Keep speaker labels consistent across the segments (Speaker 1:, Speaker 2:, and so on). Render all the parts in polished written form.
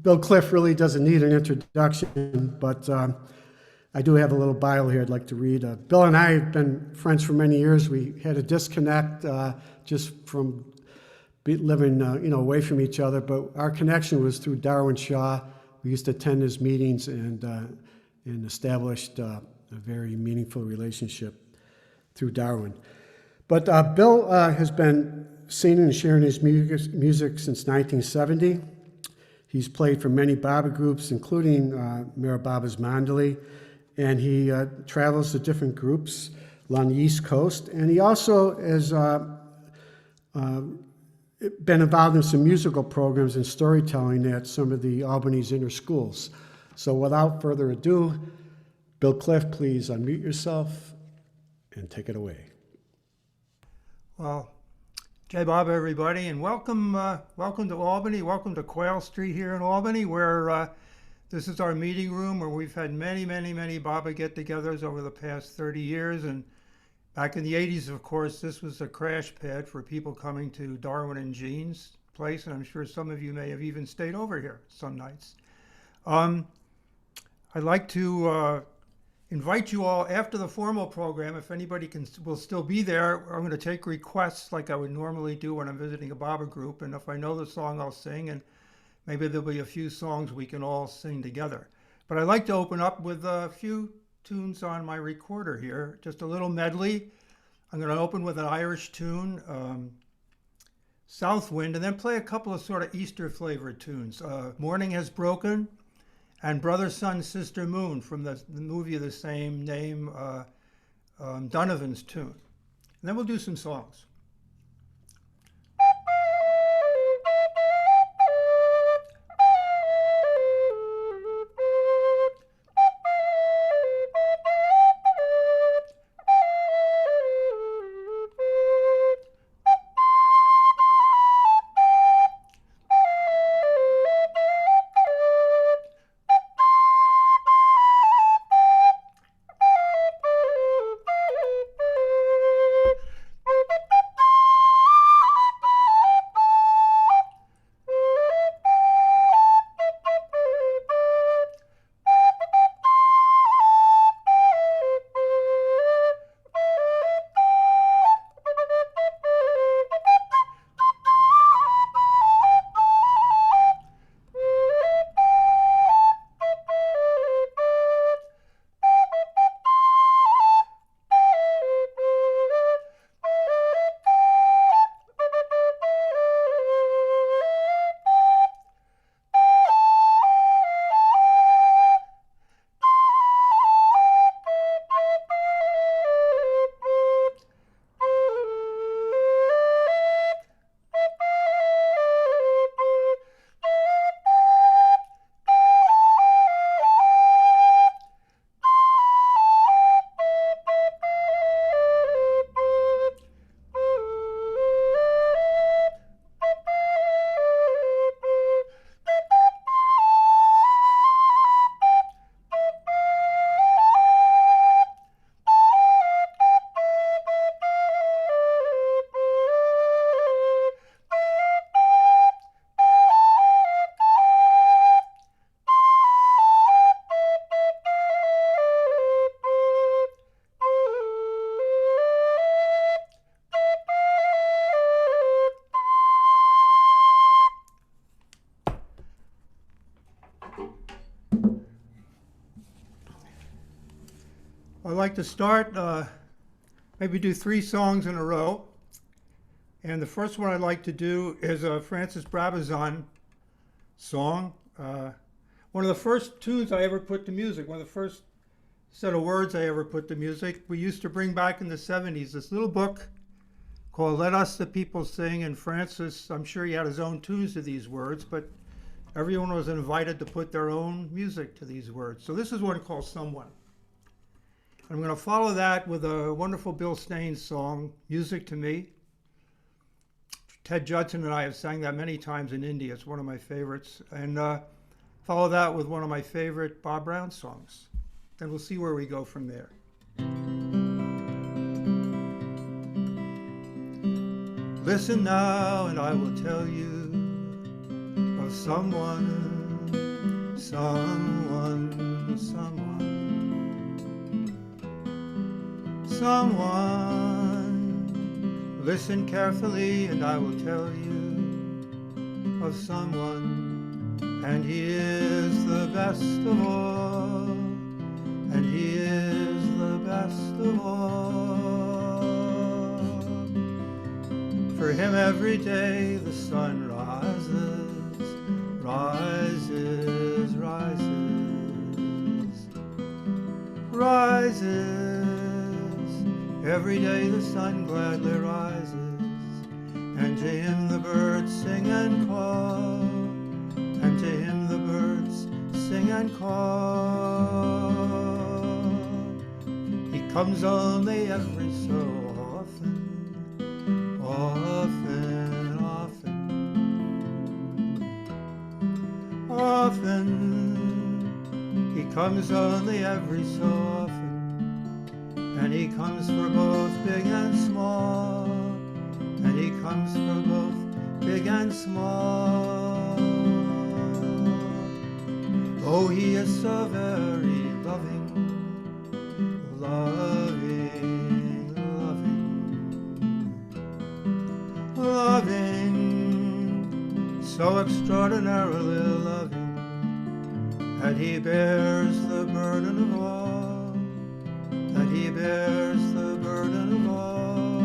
Speaker 1: Bill Cliff really doesn't need an introduction, but I do have a little bio here I'd like to read. Bill and I have been friends for many years. We had a disconnect just from living away from each other, but our connection was through Darwin Shaw. We used to attend his meetings and established a very meaningful relationship through Darwin. But Bill has been singing and sharing his music since 1970. He's played for many Baba groups, including Mera Baba's Mandali, and he travels to different groups along the East Coast. And he also has been involved in some musical programs and storytelling at some of the Albany's inner schools. So without further ado, Bill Cliff, please unmute yourself and take it away.
Speaker 2: Well, Jai Baba, everybody, and welcome to Albany. Welcome to Quail Street here in Albany, where this is our meeting room where we've had many Baba get-togethers over the past 30 years. And back in the 80s, of course, this was a crash pad for people coming to Darwin and Jean's place, and I'm sure some of you may have even stayed over here some nights. I'd like to invite you all after the formal program, if anybody will still be there. I'm going to take requests like I would normally do when I'm visiting a Baba group, and if I know the song, I'll sing, and maybe there'll be a few songs we can all sing together. But I'd like to open up with a few tunes on my recorder here, just a little medley. I'm going to open with an Irish tune, South Wind, and then play a couple of sort of Easter flavored tunes. Morning Has Broken, and Brother, Sun, Sister, Moon from the movie of the same name, Donovan's tune. And then we'll do some songs. I'd like to start, maybe do 3 songs in a row. And the first one I'd like to do is a Francis Brabazon song. One of the first tunes I ever put to music, one of the first set of words I ever put to music. We used to bring back in the 70s this little book called Let Us the People Sing, and Francis, I'm sure he had his own tunes to these words, but everyone was invited to put their own music to these words. So this is one called Someone. I'm going to follow that with a wonderful Bill Staines song, Music to Me. Ted Judson and I have sang that many times in India. It's one of my favorites. And follow that with one of my favorite Bob Brown songs. Then we'll see where we go from there. Listen now and I will tell you of someone Someone, someone, listen carefully and I will tell you of someone, and he is the best of all, and he is the best of all. For him every day the sun rises, rises, rises, rises. Every day the sun gladly rises, and to him the birds sing and call, and to him the birds sing and call. He comes only every so often, often, often, often. He comes only every so often, and he comes for both big and small, and he comes for both big and small. Oh, he is so very loving, loving, loving, loving, so extraordinarily loving, that he bears the burden of all, that he bears the burden of all.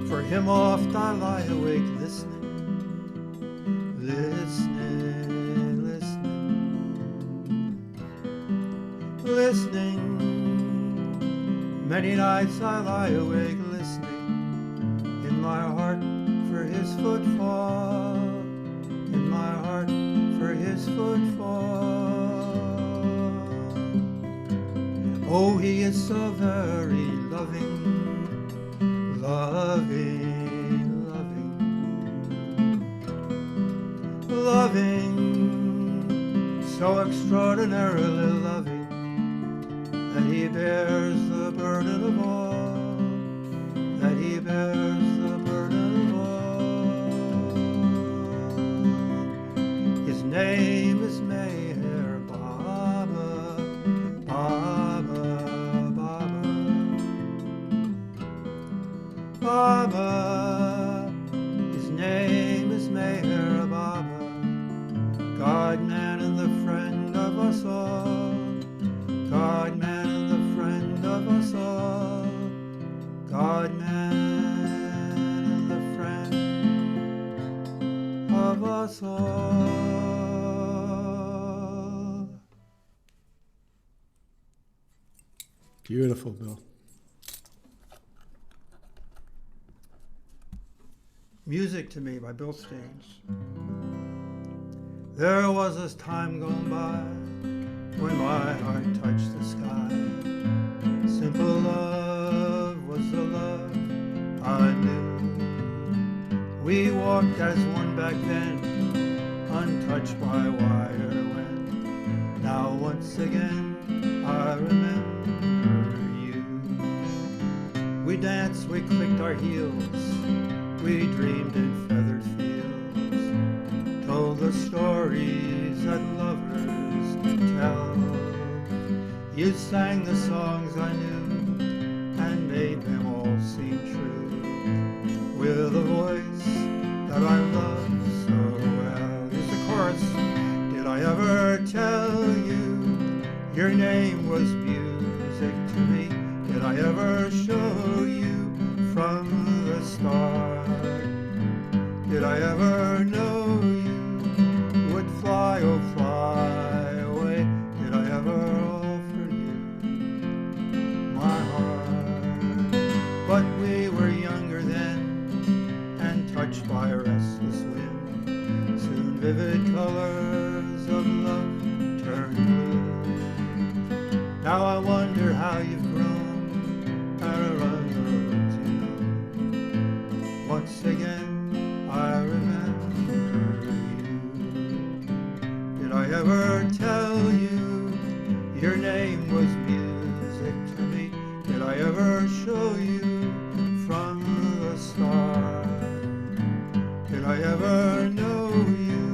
Speaker 2: For him oft I lie awake listening, listening, listening, listening. Many nights I lie awake listening, in my heart for his footfall, in my heart for his footfall. Oh, he is so very loving, loving, loving, loving, so extraordinarily loving, that he bears the burden of all, that he bears the burden of all. His name is Meher Baba, Baba, Baba, Baba. His name is Meher Baba, God, man, and the friend of us all, God, man, and the friend of us all, God, man, and the friend of us all.
Speaker 1: Beautiful, Bill.
Speaker 2: Music to Me by Bill Staines. There was this time gone by when my heart touched the sky. Simple love was the love I knew. We walked as one back then, untouched by wire wind. Now once again I remember you. We danced, we clicked our heels, we dreamed in feathered fields, told the stories that lovers tell. You sang the songs I knew and made them all seem true, with a voice that I love so well. Here's the chorus. Did I ever tell you your name was music to me? Did I ever show you from the start? Did I ever know you would fly, oh fly away? Did I ever offer you my heart? But we were younger then, and touched by a restless wind. Soon vivid colors of love turned blue. Now I wonder how you've grown and run the roads you know. Once again I remember you. Did I ever tell you your name was music to me? Did I ever show you from the start? Did I ever know you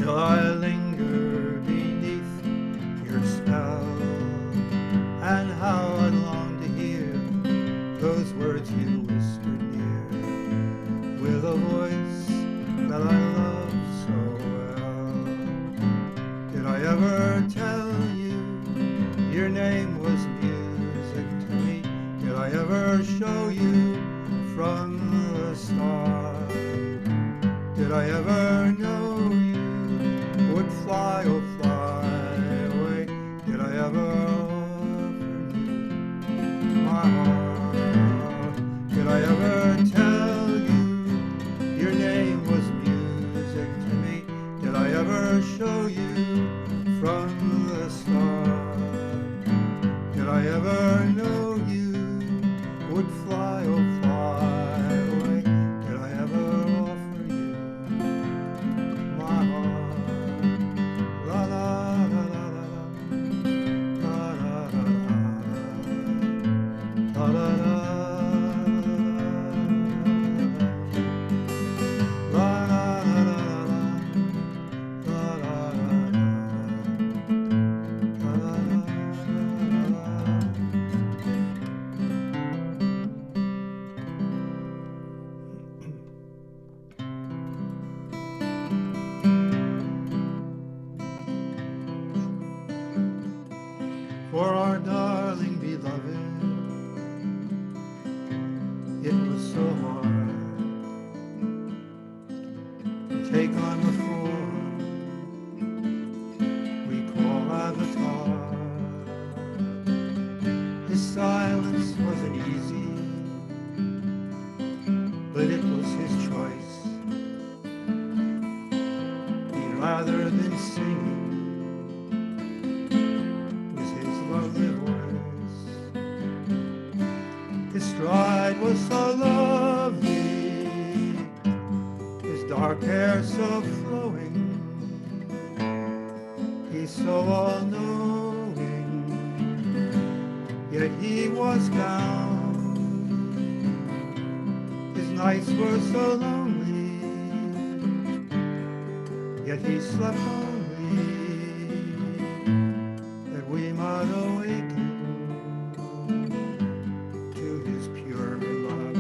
Speaker 2: till I linger beneath your spell. And how I long to hear those words you whispered near, with a voice that I love so well. Did I ever tell you your name was music to me? Did I ever show you from the start? Did I ever know you would fly, oh fly away? Did I ever offer you my heart? Did I ever tell you your name was music to me? Did I ever show you from the start? Did I ever know you would fly, oh fly away? Did I ever offer you my heart? La la la la la la la la la la la. For our darling beloved, it was so hard to take on the form we call Avatar. His silence wasn't easy, but it was his choice. He'd rather than singing lovely voice. His stride was so lovely, his dark hair so flowing. He's so all-knowing, yet he was bound. His nights were so lonely, yet he slept only, that we might awaken to his pure love.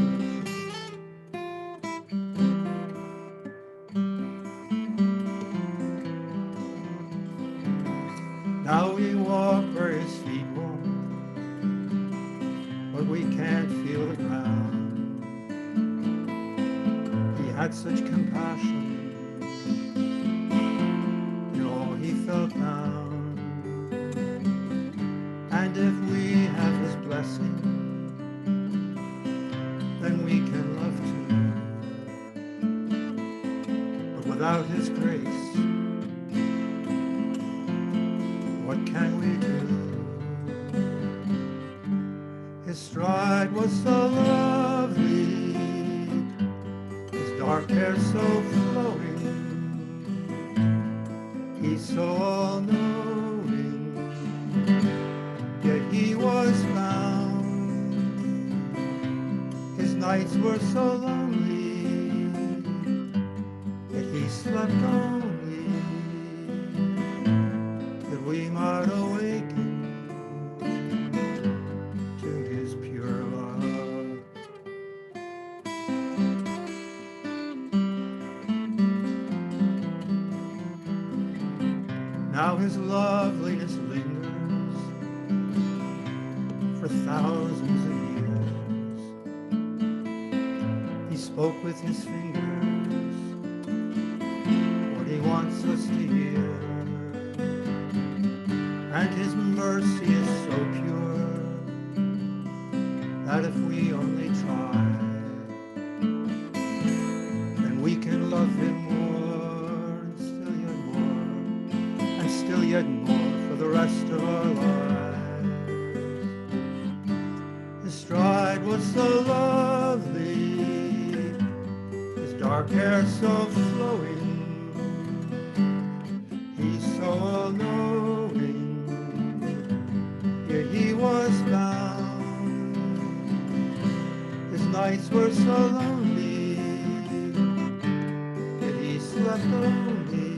Speaker 2: Now we walk where his feet won't, but we can't feel the ground. He had such compassion in all he felt now. And if we have his blessing, then we can love too. But without his grace, what can we do? His stride was so lovely, his dark hair so flowing. He's so all-knowing, yet he was found. His nights were so lonely, yet he slept only, that we might awaken to his pure love. Now his loveliness lingers for thousands of years. He spoke with his fingers what he wants us to hear. And his mercy is so pure that if we only try, then we can love him more, and still yet more for the rest of our lives. His stride was so lovely, his dark hair so flowing. He's so all-knowing, yet he was bound. His nights were so lonely, yet he slept only,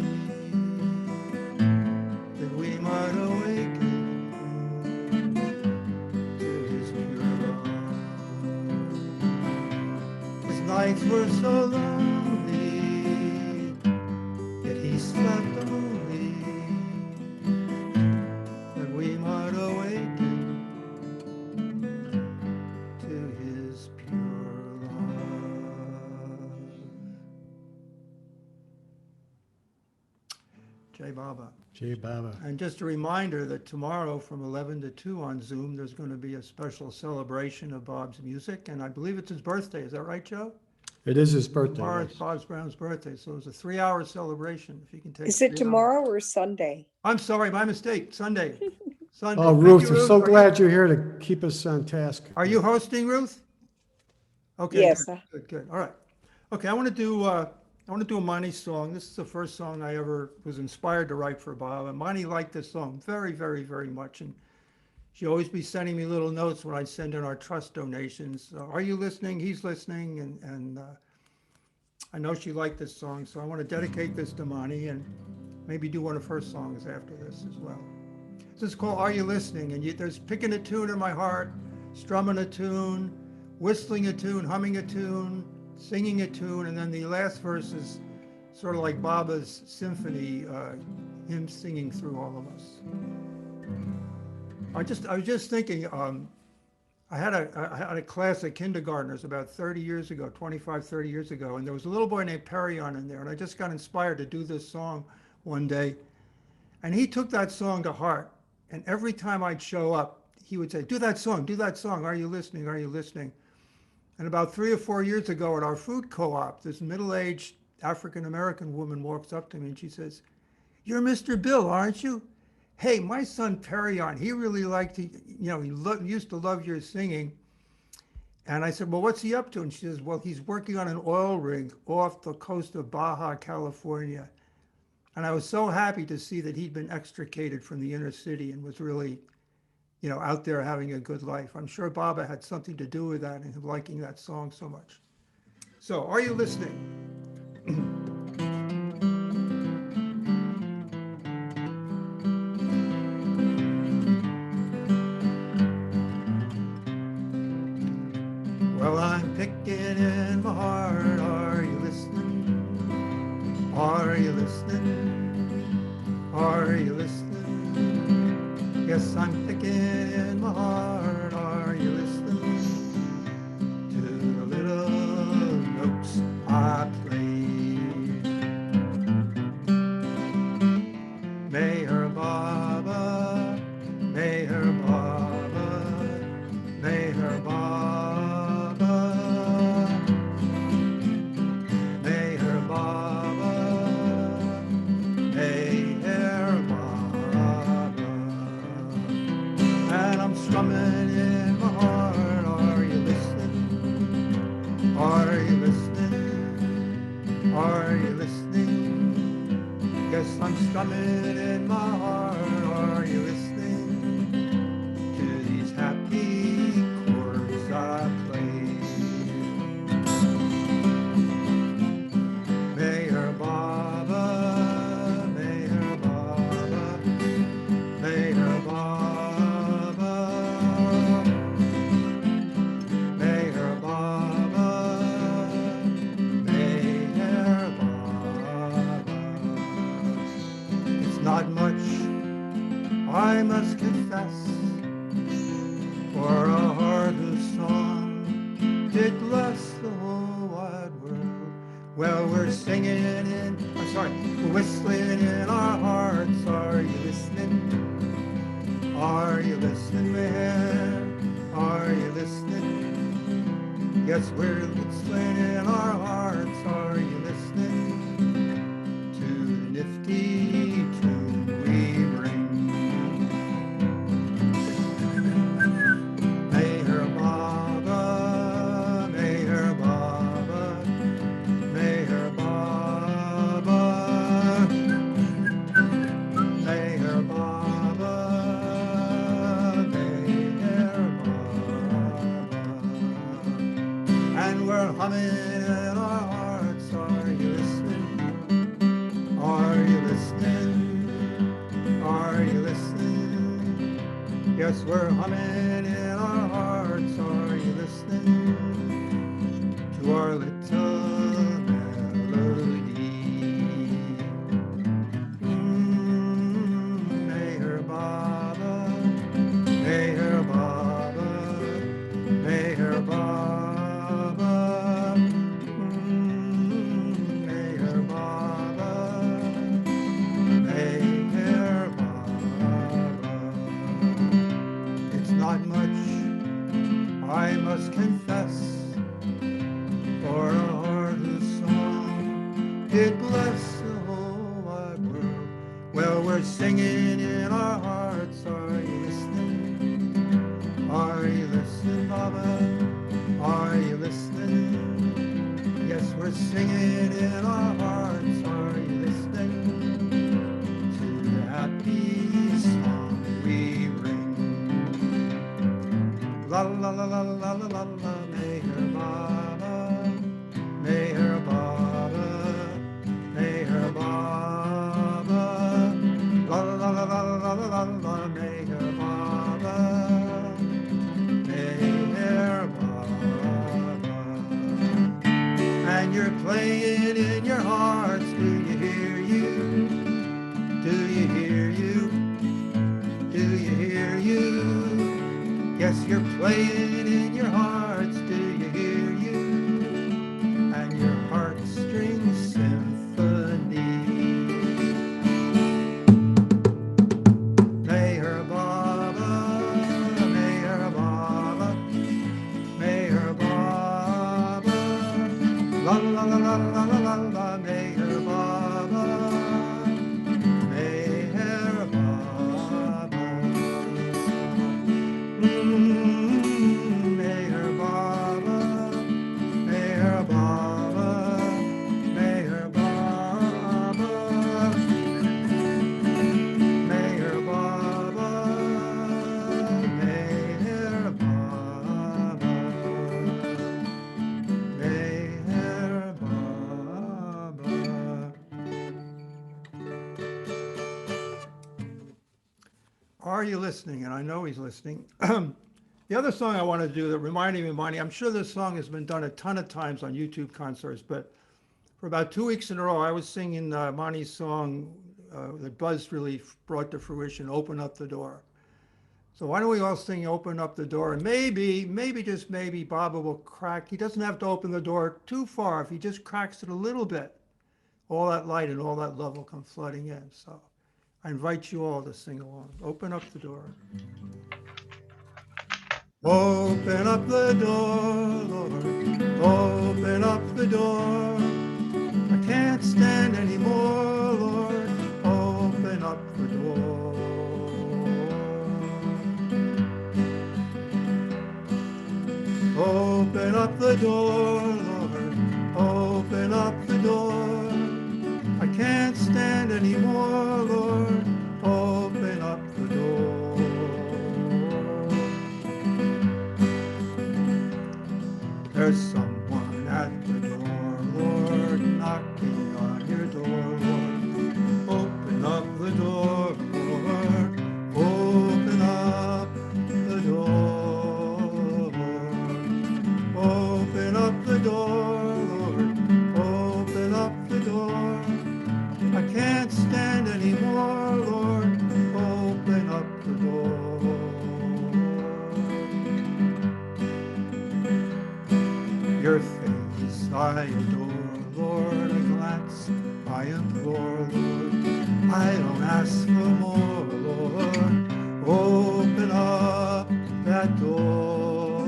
Speaker 2: Jai Baba.
Speaker 1: Jai Baba.
Speaker 2: And just a reminder that tomorrow from 11 to 2 on Zoom, there's going to be a special celebration of Bob's music. And I believe it's his birthday. Is that right, Joe?
Speaker 1: It is his birthday.
Speaker 2: Tomorrow
Speaker 1: Yes.
Speaker 2: is Bob's Brown's birthday. So it's a 3-hour celebration. If you can take
Speaker 3: Is it
Speaker 2: 3 hours.
Speaker 3: tomorrow or Sunday?
Speaker 2: I'm sorry, my mistake. Sunday. Sunday.
Speaker 1: Oh,
Speaker 2: Thank
Speaker 1: Ruth,
Speaker 2: you,
Speaker 1: we're
Speaker 2: Ruth.
Speaker 1: so glad you're here to keep us on task.
Speaker 2: Are you hosting, Ruth? Okay.
Speaker 3: Yes.
Speaker 2: Good. All right. Okay. I want to do a Monty song. This is the first song I ever was inspired to write for Bob, and Monty liked this song very, very, very much. And she'd always be sending me little notes when I send in our trust donations. Are you listening? He's listening, and I know she liked this song, so I want to dedicate this to Monty and maybe do one of her songs after this as well. This is called "Are You Listening?" And there's picking a tune in my heart, strumming a tune, whistling a tune, humming a tune, singing a tune, and then the last verse is sort of like Baba's symphony, him singing through all of us. I was just thinking, I had a class of kindergartners about 30 years ago, 25, 30 years ago, and there was a little boy named Perion in there, and I just got inspired to do this song one day, and he took that song to heart, and every time I'd show up, he would say, do that song, are you listening, are you listening? And about 3 or 4 years ago at our food co-op, this middle-aged African-American woman walks up to me and she says, you're Mr. Bill, aren't you? Hey, my son Perion, he really liked to, he used to love your singing. And I said, well, what's he up to? And she says, well, he's working on an oil rig off the coast of Baja, California. And I was so happy to see that he'd been extricated from the inner city and was really, out there having a good life. I'm sure Baba had something to do with that and him liking that song so much. So, are you listening? Well, I'm picking in my heart. Are you listening? Are you listening? Are you listening? Yes, I'm picking in my heart. Are you listening to the little notes I played? May her Baba, may her Baba, may her Baba, may her Baba, may her Baba. And I'm strumming in my heart. Are you listening? Are you listening? Are you listening? Yes, I'm strumming in my heart. Are you listening to these happy chords I play? May her Baba, may her Baba, may her Baba, may her Baba, may her Baba. It's not much, I must confess, for a heart whose song did bless the whole wide world. Well, we're singing we're whistling in our hearts. Are you listening? Are you listening, man? Are you listening? Yes, we're whistling in our hearts. Are you listening to the nifty tune we bring? May her Baba, may her Baba, may her Baba, may her Baba, may her Baba. And we're humming in our hearts. Are you listening? Are you listening? Are you listening? Yes, we're humming in our hearts. Are you listening to our little melody? May her Baba, may her Baba, may her Baba, may her Baba, may we're singing in our hearts. Are you listening? Are you listening, Baba? Are you listening? Yes, we're singing in our hearts. Are you listening to the happy song we ring? La la la la la la la la, Meher Baba, Meher Baba, Meher Baba, la la la la la la la la, Meher Baba, Meher Baba. And you're playing in your hearts. Do you hear you? Do you hear you? Do you hear you? Yes, you're playing in your hearts. Do you hear you? And your heartstring symphony. Meher Baba, Meher Baba, Meher Baba, la la la la la la la la, Meher Baba, Meher Baba. Meher Baba, Meher Baba, Meher Baba, Meher Baba, Meher Baba, Meher Baba. Are you listening? And I know he's listening. The other song I want to do that reminded me of Monty, I'm sure this song has been done a ton of times on YouTube concerts, but for about 2 weeks in a row, I was singing Monty's song that Buzz really brought to fruition, Open Up the Door. So why don't we all sing Open Up the Door? And maybe, just maybe, Baba will crack. He doesn't have to open the door too far. If he just cracks it a little bit, all that light and all that love will come flooding in. So I invite you all to sing along. Open up the door. Open up the door, Lord. Open up the door. I can't stand anymore, Lord. Open up the door. Open up the door, Lord. Open up the door. I can't stand anymore, Lord. Open up the door. There's someone at the door, Lord, knocking on your door, Lord. Open up the door, Lord. Open up the door. Open up the door, Lord. Open up the door. I can't stand anymore, Lord. Open up the door. Your face I adore, Lord, a glance I implore, Lord. I don't ask for more, Lord. Open up that door.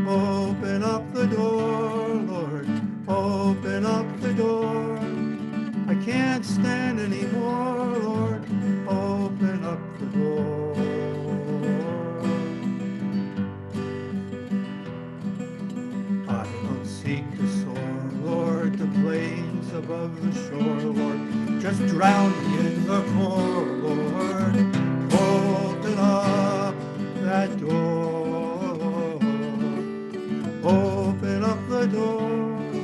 Speaker 2: Open up the door, Lord. Open up the door. I can't stand anymore, Lord. Open up the door. I don't seek to soar, Lord, to plains above the shore, Lord. Just drown me in the core, Lord. Open up that door. Open up the door,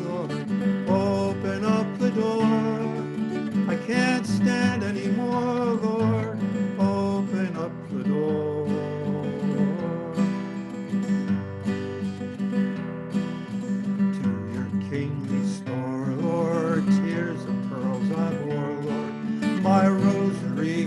Speaker 2: Lord. Open up the door. I can't stand anymore, Lord. Open up the door. To your kingly store, Lord, tears of pearls I bore, Lord. My rosary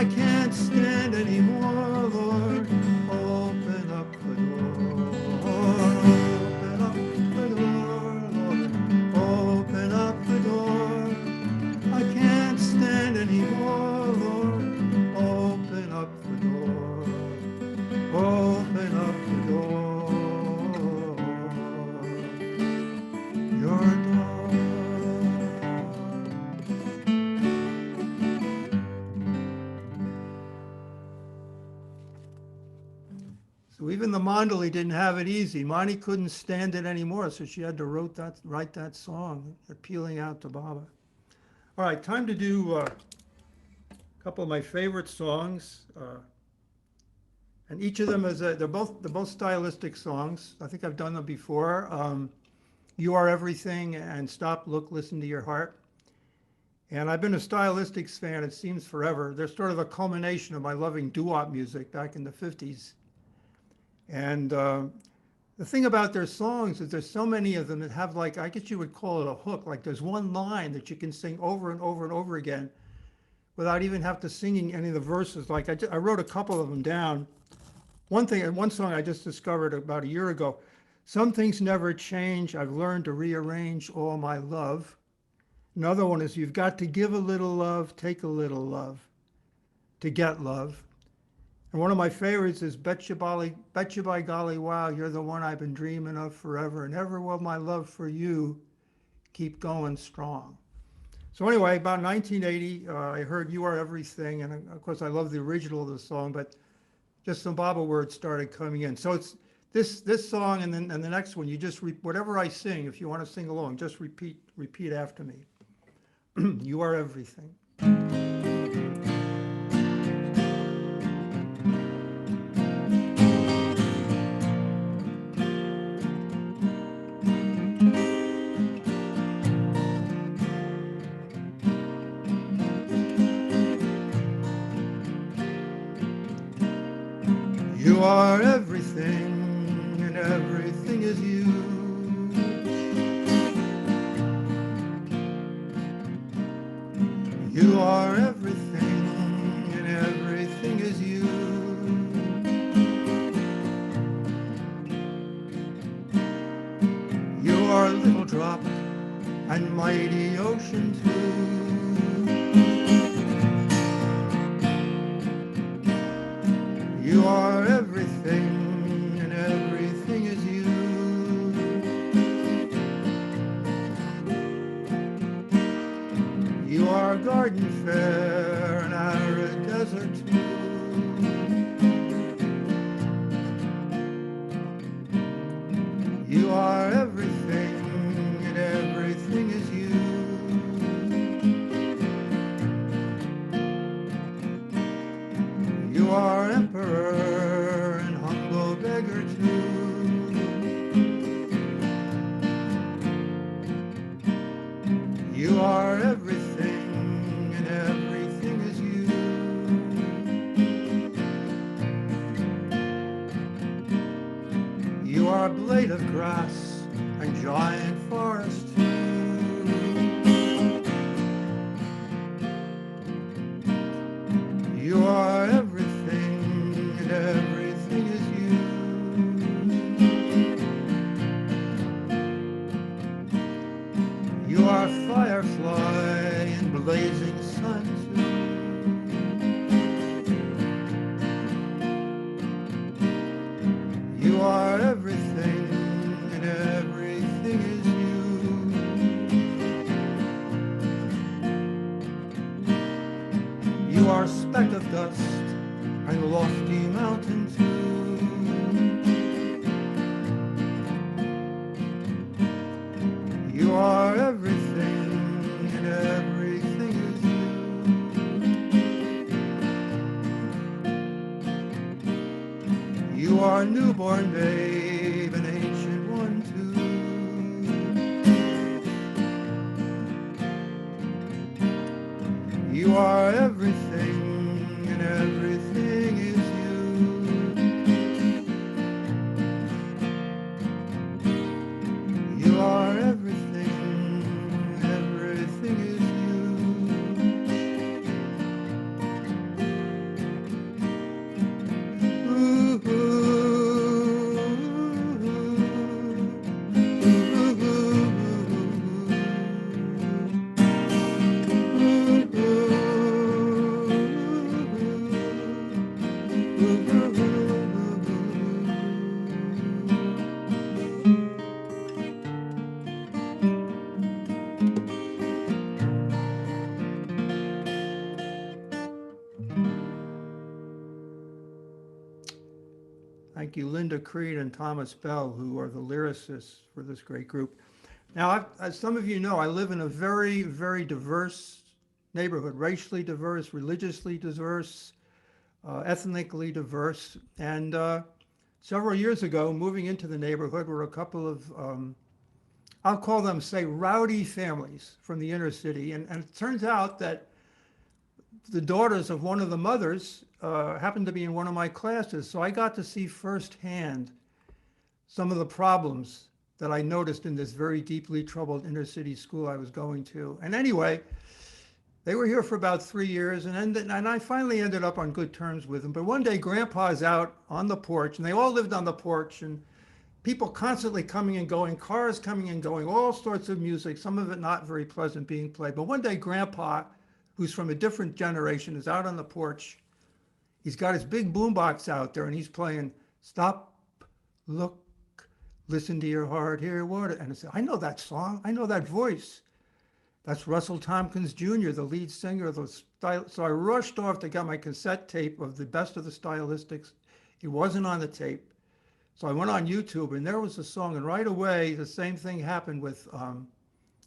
Speaker 2: I can't stand anymore, Lord. Open up the door. Open up the door, Lord. Open up the door. I can't stand anymore, Lord. Open up the door. Open up the door. Your door. So even the Mondley didn't have it easy. Monty couldn't stand it anymore, so she had to write that song, appealing out to Baba. All right, time to do a couple of my favorite songs. And each of them is they're both stylistic songs. I think I've done them before. You Are Everything and Stop, Look, Listen to Your Heart. And I've been a Stylistics fan, it seems forever. They're sort of a culmination of my loving doo-wop music back in the 50s. And the thing about their songs is there's so many of them that have, like, I guess you would call it a hook. Like there's one line that you can sing over and over and over again without even have to singing any of the verses. Like I wrote a couple of them down. One song I just discovered about a year ago. Some things never change. I've learned to rearrange all my love. Another one is you've got to give a little love, take a little love to get love. And one of my favorites is betcha by golly, wow, you're the one I've been dreaming of forever, and ever will my love for you keep going strong. So anyway, about 1980, I heard You Are Everything, and of course I love the original of the song, but just some Baba words started coming in. So it's this song and then the next one, you just, whatever I sing, if you want to sing along, just repeat after me. You are everything. You are everything, and everything is you. You are everything, and everything is you. You are a little drop and mighty ocean too. You are everything, and everything is you. You are garden fair and arid desert too. You are everything, and everything is you. You are emperor and humble beggar too. You are everything, and everything is you. You are a blade of grass and giant forest too. You are everything, and everything is you. You are firefly and blazing sun too. You are everything, and everything is you. You are a speck of dust and lofty mountain too. You are everything, and everything is you. You are a newborn babe, an ancient one too. You are everything, and everything is you. You are everything, everything is Thank you, Linda Creed and Thomas Bell, who are the lyricists for this great group. Now, as some of you know, I live in a very, very diverse neighborhood, racially diverse, religiously diverse, ethnically diverse. And several years ago, moving into the neighborhood were a couple of, I'll call them, say, rowdy families from the inner city. And it turns out that the daughters of one of the mothers happened to be in one of my classes. So I got to see firsthand some of the problems that I noticed in this very deeply troubled inner city school I was going to. And anyway, they were here for about 3 years, and I finally ended up on good terms with them. But one day, Grandpa's out on the porch, and they all lived on the porch, and people constantly coming and going, cars coming and going, all sorts of music, some of it not very pleasant being played. But one day, Grandpa, who's from a different generation, is out on the porch. He's got his big boombox out there, and he's playing Stop, Look, Listen to Your Heart, Hear What. And I said, I know that song. I know that voice. That's Russell Tompkins Jr., the lead singer of the style. So I rushed off to get my cassette tape of the best of the Stylistics. It wasn't on the tape. So I went on YouTube, and there was a song. And right away, the same thing happened with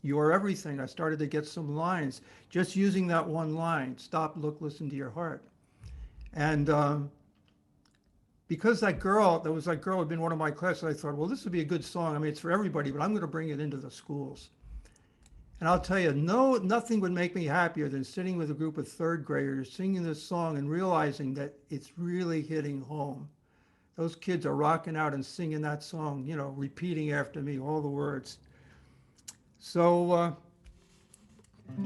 Speaker 2: You're Everything. I started to get some lines, just using that one line, Stop, Look, Listen to Your Heart. And because that girl had been one of my classes, I thought, well, this would be a good song. I mean, it's for everybody, but I'm going to bring it into the schools. And I'll tell you, nothing would make me happier than sitting with a group of third graders singing this song and realizing that it's really hitting home. Those kids are rocking out and singing that song, you know, repeating after me all the words. So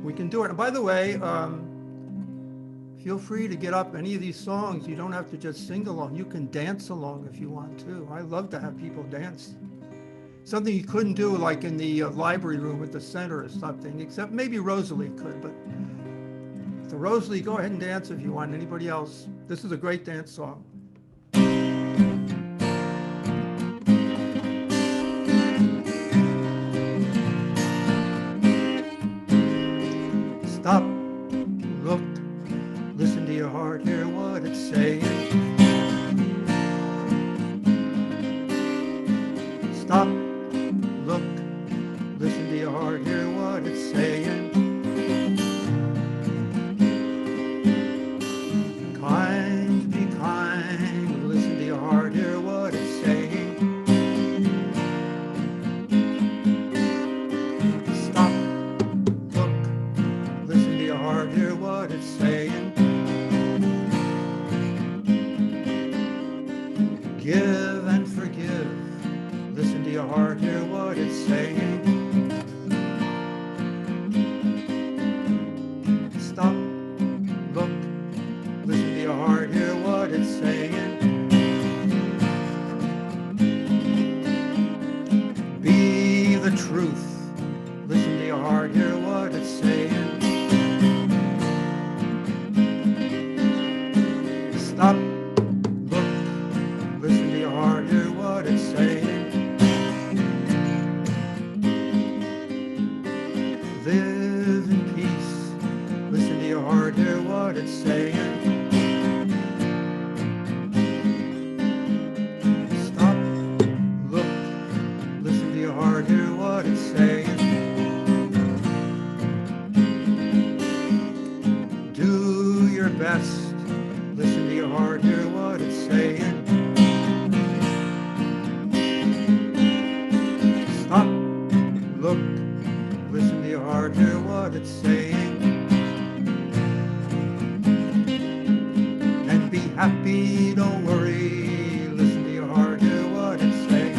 Speaker 2: we can do it. And by the way, feel free to get up any of these songs. You don't have to just sing along. You can dance along if you want to. I love to have people dance. Something you couldn't do like in the library room at the center or something, except maybe Rosalie could. But so Rosalie, go ahead and dance if you want. Anybody else? This is a great dance song. Stop, look, listen to your heart, hear what it's saying. Stop, look, listen to your heart, hear what it's saying. Kind, be kind, listen to your heart, hear what it's saying. Stop, look, listen to your heart, hear what it's saying. Give and forgive. Listen to your heart, hear what it's saying. Stop, look, listen to your heart, hear what it's saying. Be the truth. Listen to your heart, hear what it's saying. Stop, look, listen to your heart, hear what it's saying. Live in peace. Listen to your heart, hear what it's saying. Stop, look, listen to your heart, hear what it's saying. Do your best. Listen to your heart, hear what it's saying. Stop, look, listen to your heart, hear what it's saying. And be happy, don't worry. Listen to your heart, hear what it's saying.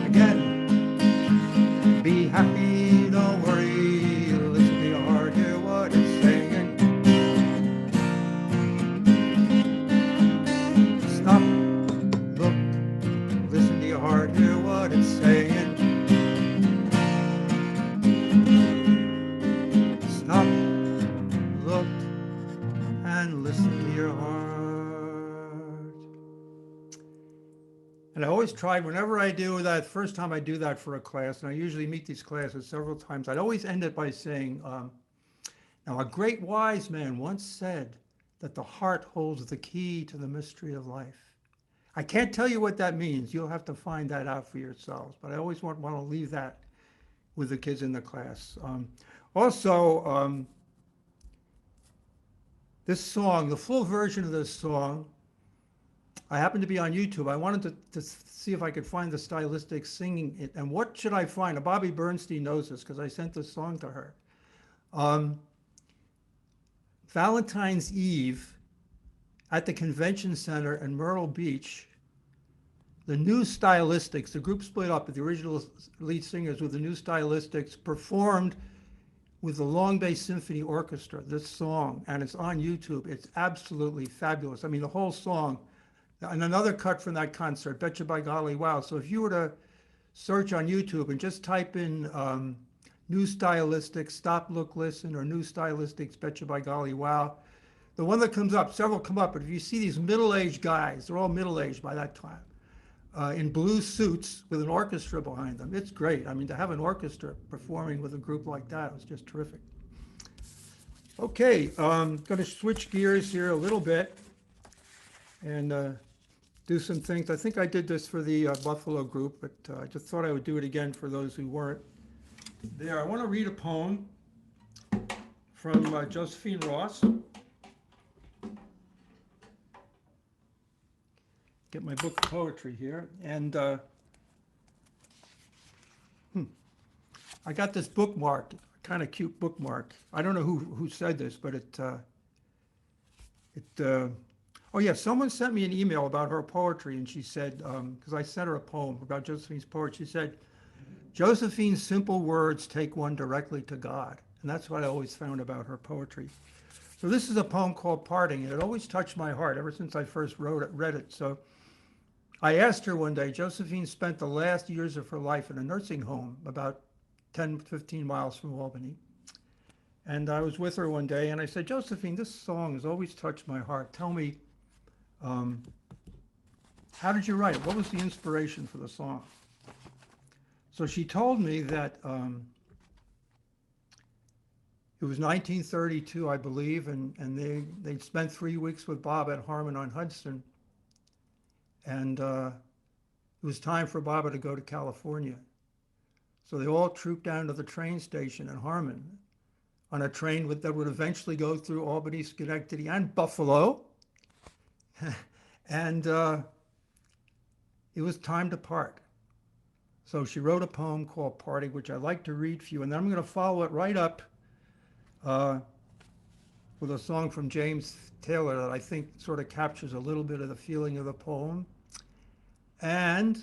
Speaker 2: Again, be happy, don't worry. Listen to your heart, hear what it's saying. Stop, look, listen to your heart, hear what it's saying. Stop, look, and listen to your heart. And I always tried, whenever I do that, first time I do that for a class, and I usually meet these classes several times, I'd always end it by saying, now a great wise man once said that the heart holds the key to the mystery of life. I can't tell you what that means. You'll have to find that out for yourselves. But I always want to leave that with the kids in the class. Also, this song, the full version of this song, I happened to be on YouTube. I wanted to see if I could find the stylistic singing it. And what should I find? Bobby Bernstein knows this because I sent this song to her. Valentine's Eve at the Convention Center in Myrtle Beach, the new stylistics, the group split up, but the original lead singers with the new stylistics performed with the Long Bay Symphony Orchestra, this song, and it's on YouTube. It's absolutely fabulous. I mean, the whole song, and another cut from that concert, Betcha by Golly Wow. So if you were to search on YouTube and just type in New Stylistics, Stop, Look, Listen, or New Stylistics, Betcha by Golly Wow, the one that comes up, several come up, but if you see these middle-aged guys, they're all middle-aged by that time, in blue suits with an orchestra behind them. It's great. I mean, to have an orchestra performing with a group like that was just terrific. Okay, I'm going to switch gears here a little bit and do some things. I think I did this for the Buffalo group, but I just thought I would do it again for those who weren't there. I want to read a poem from Josephine Ross. Get my book of poetry here, and I got this bookmark, kind of cute bookmark. I don't know who said this, but oh yeah, someone sent me an email about her poetry, and she said, because I sent her a poem about Josephine's poetry, she said, Josephine's simple words take one directly to God, and that's what I always found about her poetry. So this is a poem called Parting, and it always touched my heart ever since I first read it. So I asked her one day, Josephine spent the last years of her life in a nursing home about 10, 15 miles from Albany. And I was with her one day and I said, Josephine, this song has always touched my heart. Tell me, how did you write it? What was the inspiration for the song? So she told me that it was 1932, I believe, and they'd spent 3 weeks with Bob at Harmon on Hudson. And it was time for Baba to go to California. So they all trooped down to the train station in Harmon on a train that would eventually go through Albany, Schenectady, and Buffalo. And it was time to part. So she wrote a poem called Parting, which I'd like to read for you. And then I'm going to follow it right up with a song from James Taylor that I think sort of captures a little bit of the feeling of the poem. And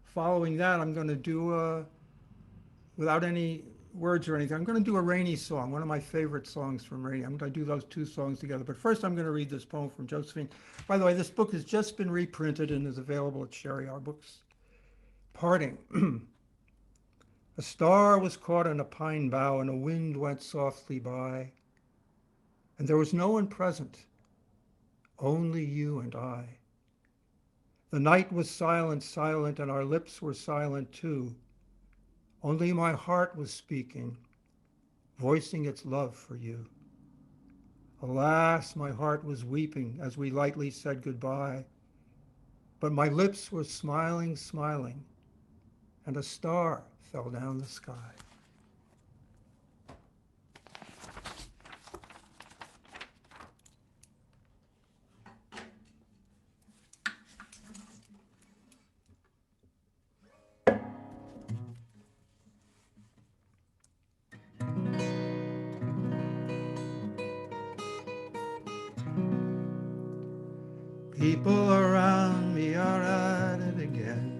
Speaker 2: following that, I'm going to do, without any words or anything, I'm going to do a Rainy song, one of my favorite songs from Rainy. I'm going to do those two songs together. But first, I'm going to read this poem from Josephine. By the way, this book has just been reprinted and is available at Sherry Our Books. Parting. A star was caught in a pine bough and a wind went softly by. And there was no one present, only you and I. The night was silent, silent, and our lips were silent too. Only my heart was speaking, voicing its love for you. Alas, my heart was weeping as we lightly said goodbye. But my lips were smiling, smiling, and a star fell down the sky. People around me are at it again.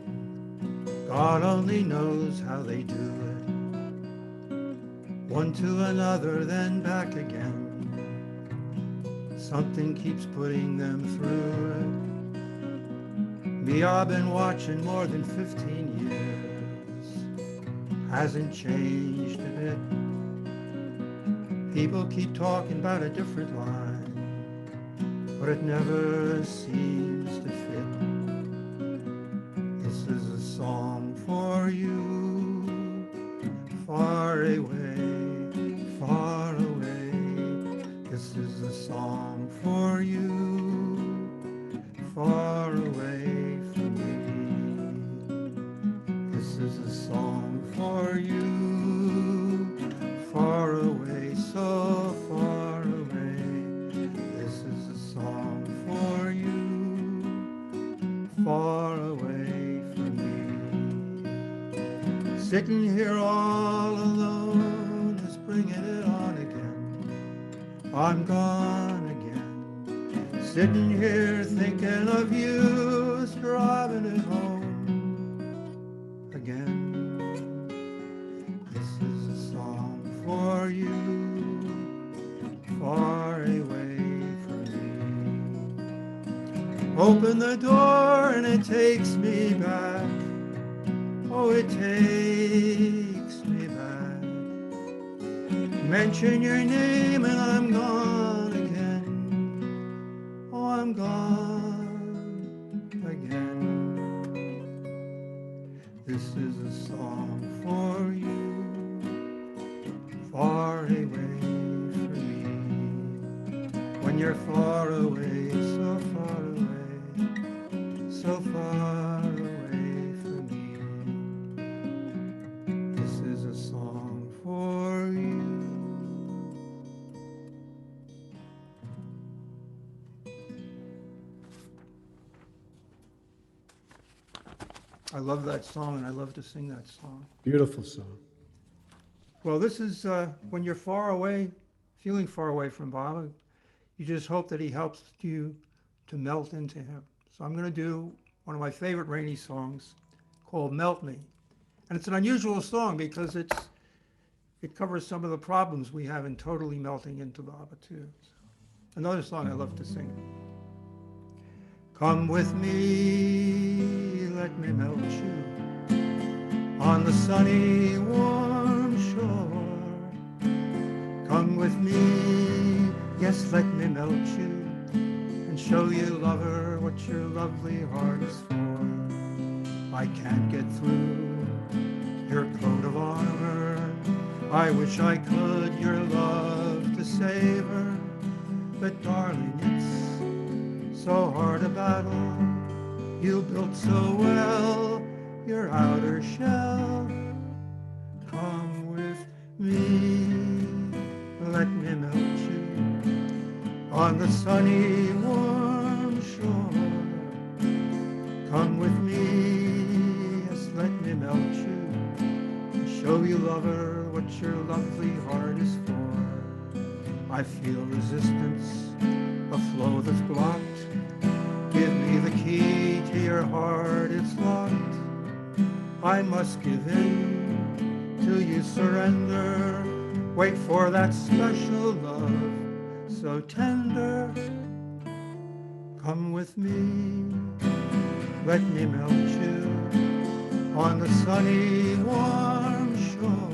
Speaker 2: God only knows how they do it. One to another, then back again. Something keeps putting them through it. Me, I've been watching more than 15 years. Hasn't changed a bit. People keep talking about a different line, but it never seems to fit. This is a song for you, far away, far away. This is a song for Sitting here all alone, just bringing it on again. I'm gone again. Sitting here thinking of you, just driving it home again. This is a song for you, far away from me. Open the door and it takes me back. Oh, it takes me back. Mention your name and I'm gone again. Oh, I'm gone again. This is a song for you, far away from me. When you're far away, so far away, so far away from me. This is a song for you. I love that song and I love to sing that song.
Speaker 1: Beautiful song.
Speaker 2: Well, this is when you're far away, feeling far away from Bob, you just hope that he helps you to melt into him. So I'm going to do one of my favorite rainy songs called Melt Me. And it's an unusual song because it covers some of the problems we have in totally melting into Baba too. So, another song I love to sing. Come with me, let me melt you on the sunny warm shore. Come with me, yes, let me melt you and show you, lover, what your lovely heart is for. I can't get through your coat of armor. I wish I could your love to savor, but darling, it's so hard a battle. You built so well your outer shell. Come with me, let me melt you on the sunny warm shore. Come with me, yes, let me melt you, show you, lover, what your lovely heart is for. I feel resistance, a flow that's blocked. Give me the key to your heart, it's locked. I must give in till you surrender. Wait for that special love so tender. Come with me, let me melt you on the sunny warm shore.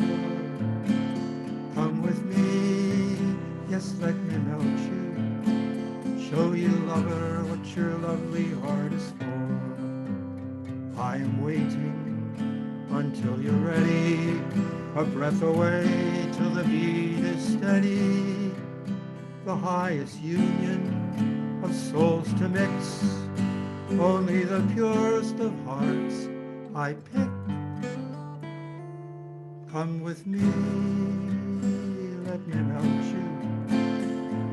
Speaker 2: Come with me, yes, let me melt you, show you, lover, what your lovely heart is for. I am waiting until you're ready, a breath away till the beat is steady. The highest union of souls to mix, only the purest of hearts I pick. Come with me, let me melt you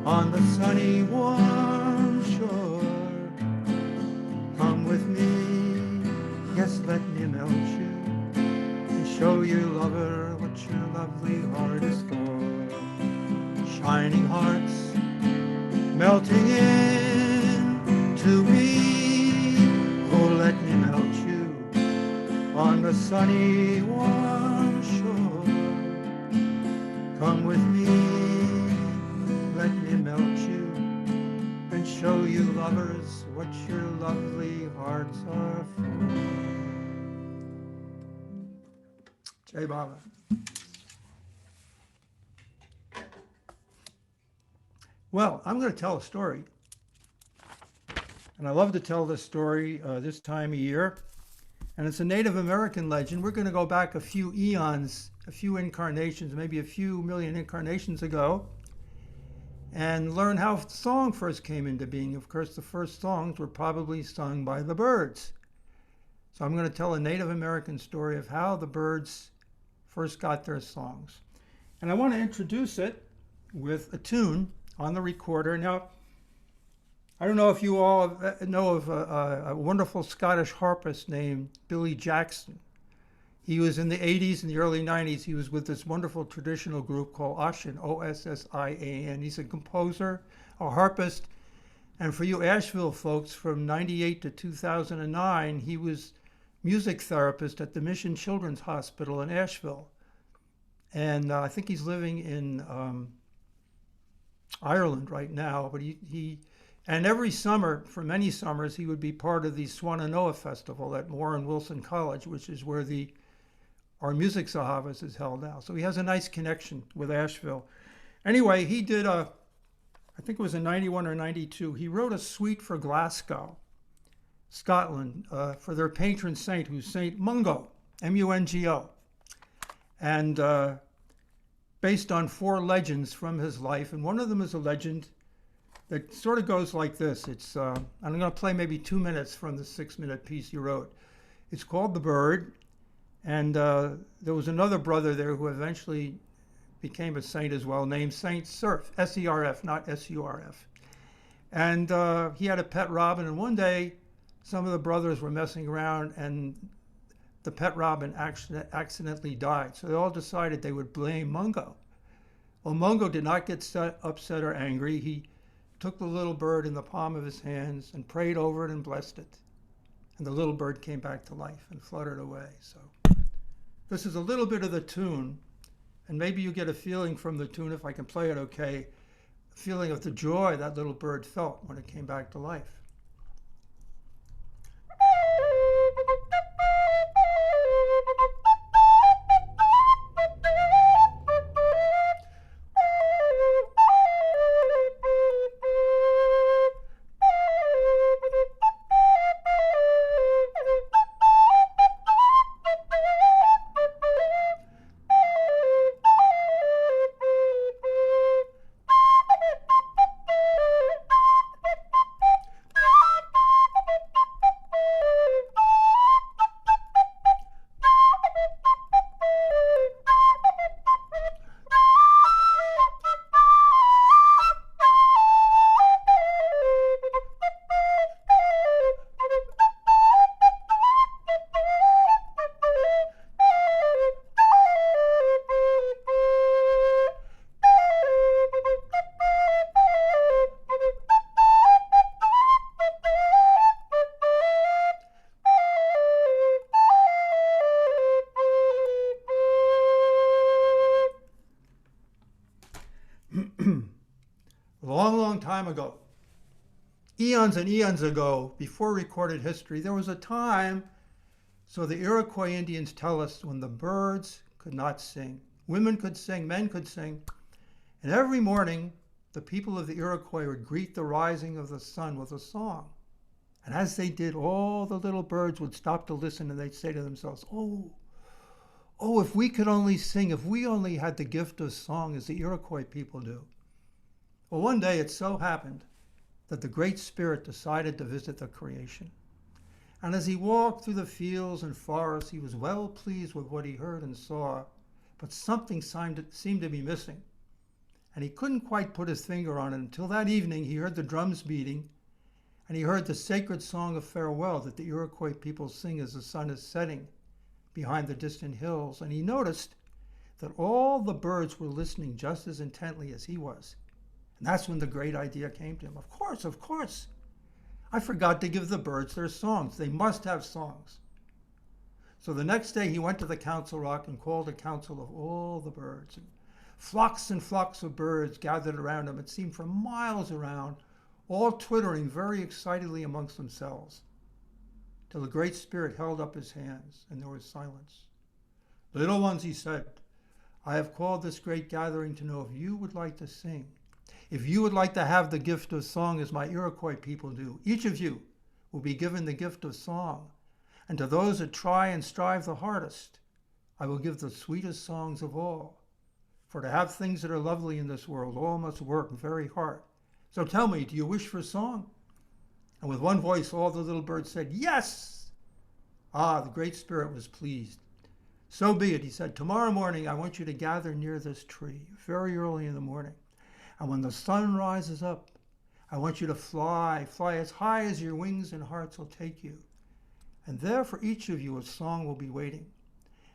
Speaker 2: on the sunny warm shore. Come with me, yes, let me melt you and show you, lover, what your lovely heart is for. Shining hearts melting into me, oh, let me melt you on the sunny warm shore. Come with me, let me melt you and show you, lovers, what your lovely hearts are for. Jai Baba. Well, I'm going to tell a story. And I love to tell this story this time of year. And it's a Native American legend. We're going to go back a few eons, a few incarnations, maybe a few million incarnations ago, and learn how the song first came into being. Of course, the first songs were probably sung by the birds. So I'm going to tell a Native American story of how the birds first got their songs. And I want to introduce it with a tune on the recorder. Now, I don't know if you all know of a wonderful Scottish harpist named Billy Jackson. He was in the 80s and the early 90s. He was with this wonderful traditional group called Ossin, Ossian. He's a composer, a harpist, and for you Asheville folks, from 98 to 2009, he was music therapist at the Mission Children's Hospital in Asheville. And I think he's living in Ireland right now, but and every summer, for many summers, he would be part of the Swannanoa Festival at Warren Wilson College, which is where our music Sahavas is held now. So he has a nice connection with Asheville. Anyway, he did I think it was in 91 or 92, he wrote a suite for Glasgow, Scotland, for their patron saint, who's Saint Mungo, M-U-N-G-O. And based on 4 legends from his life. And one of them is a legend that sort of goes like this. I'm going to play maybe 2 minutes from the 6-minute piece he wrote. It's called The Bird. And there was another brother there who eventually became a saint as well, named Saint Surf, S-E-R-F, not S-U-R-F. And he had a pet robin. And one day, some of the brothers were messing around, and the pet robin accidentally died. So they all decided they would blame Mungo. Well, Mungo did not get upset or angry. He took the little bird in the palm of his hands and prayed over it and blessed it. And the little bird came back to life and fluttered away. So this is a little bit of the tune, and maybe you get a feeling from the tune, if I can play it okay, a feeling of the joy that little bird felt when it came back to life. Long time ago, eons and eons ago, before recorded history, there was a time, so the Iroquois Indians tell us, when the birds could not sing. Women could sing, men could sing. And every morning, the people of the Iroquois would greet the rising of the sun with a song. And as they did, all the little birds would stop to listen, and they'd say to themselves, oh, if we could only sing, if we only had the gift of song as the Iroquois people do. Well, one day it so happened that the Great Spirit decided to visit the creation. And as he walked through the fields and forests, he was well pleased with what he heard and saw, but something seemed to be missing. And he couldn't quite put his finger on it until that evening he heard the drums beating, and he heard the sacred song of farewell that the Iroquois people sing as the sun is setting behind the distant hills. And he noticed that all the birds were listening just as intently as he was. And that's when the great idea came to him. Of course. I forgot to give the birds their songs. They must have songs. So the next day he went to the council rock and called a council of all the birds. And flocks of birds gathered around him, it seemed for miles around, all twittering very excitedly amongst themselves, till the Great Spirit held up his hands and there was silence. Little ones, he said, I have called this great gathering to know if you would like to sing. If you would like to have the gift of song as my Iroquois people do, each of you will be given the gift of song. And to those that try and strive the hardest, I will give the sweetest songs of all. For to have things that are lovely in this world, all must work very hard. So tell me, do you wish for song? And with one voice, all the little birds said, yes! Ah, the Great Spirit was pleased. So be it, he said. Tomorrow morning, I want you to gather near this tree, very early in the morning. And when the sun rises up, I want you to fly as high as your wings and hearts will take you. And there for each of you a song will be waiting.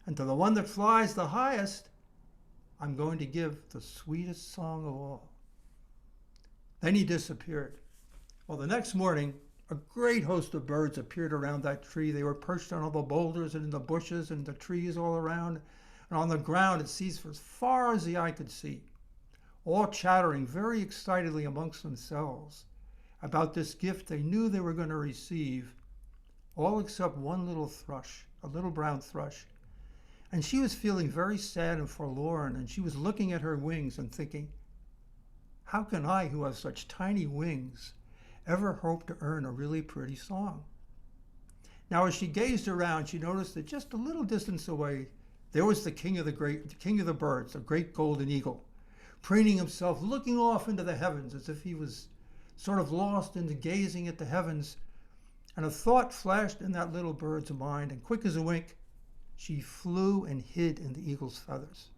Speaker 2: And to the one that flies the highest, I'm going to give the sweetest song of all." Then he disappeared. Well, the next morning, a great host of birds appeared around that tree. They were perched on all the boulders and in the bushes and the trees all around. And on the ground, it seemed for as far as the eye could see, all chattering very excitedly amongst themselves about this gift they knew they were going to receive, all except one little thrush, a little brown thrush. And she was feeling very sad and forlorn, and she was looking at her wings and thinking, "How can I, who have such tiny wings, ever hope to earn a really pretty song?" Now, as she gazed around, she noticed that just a little distance away, there was the king of the birds, the great golden eagle, preening himself, looking off into the heavens as if he was sort of lost into gazing at the heavens. And a thought flashed in that little bird's mind, and quick as a wink, she flew and hid in the eagle's feathers.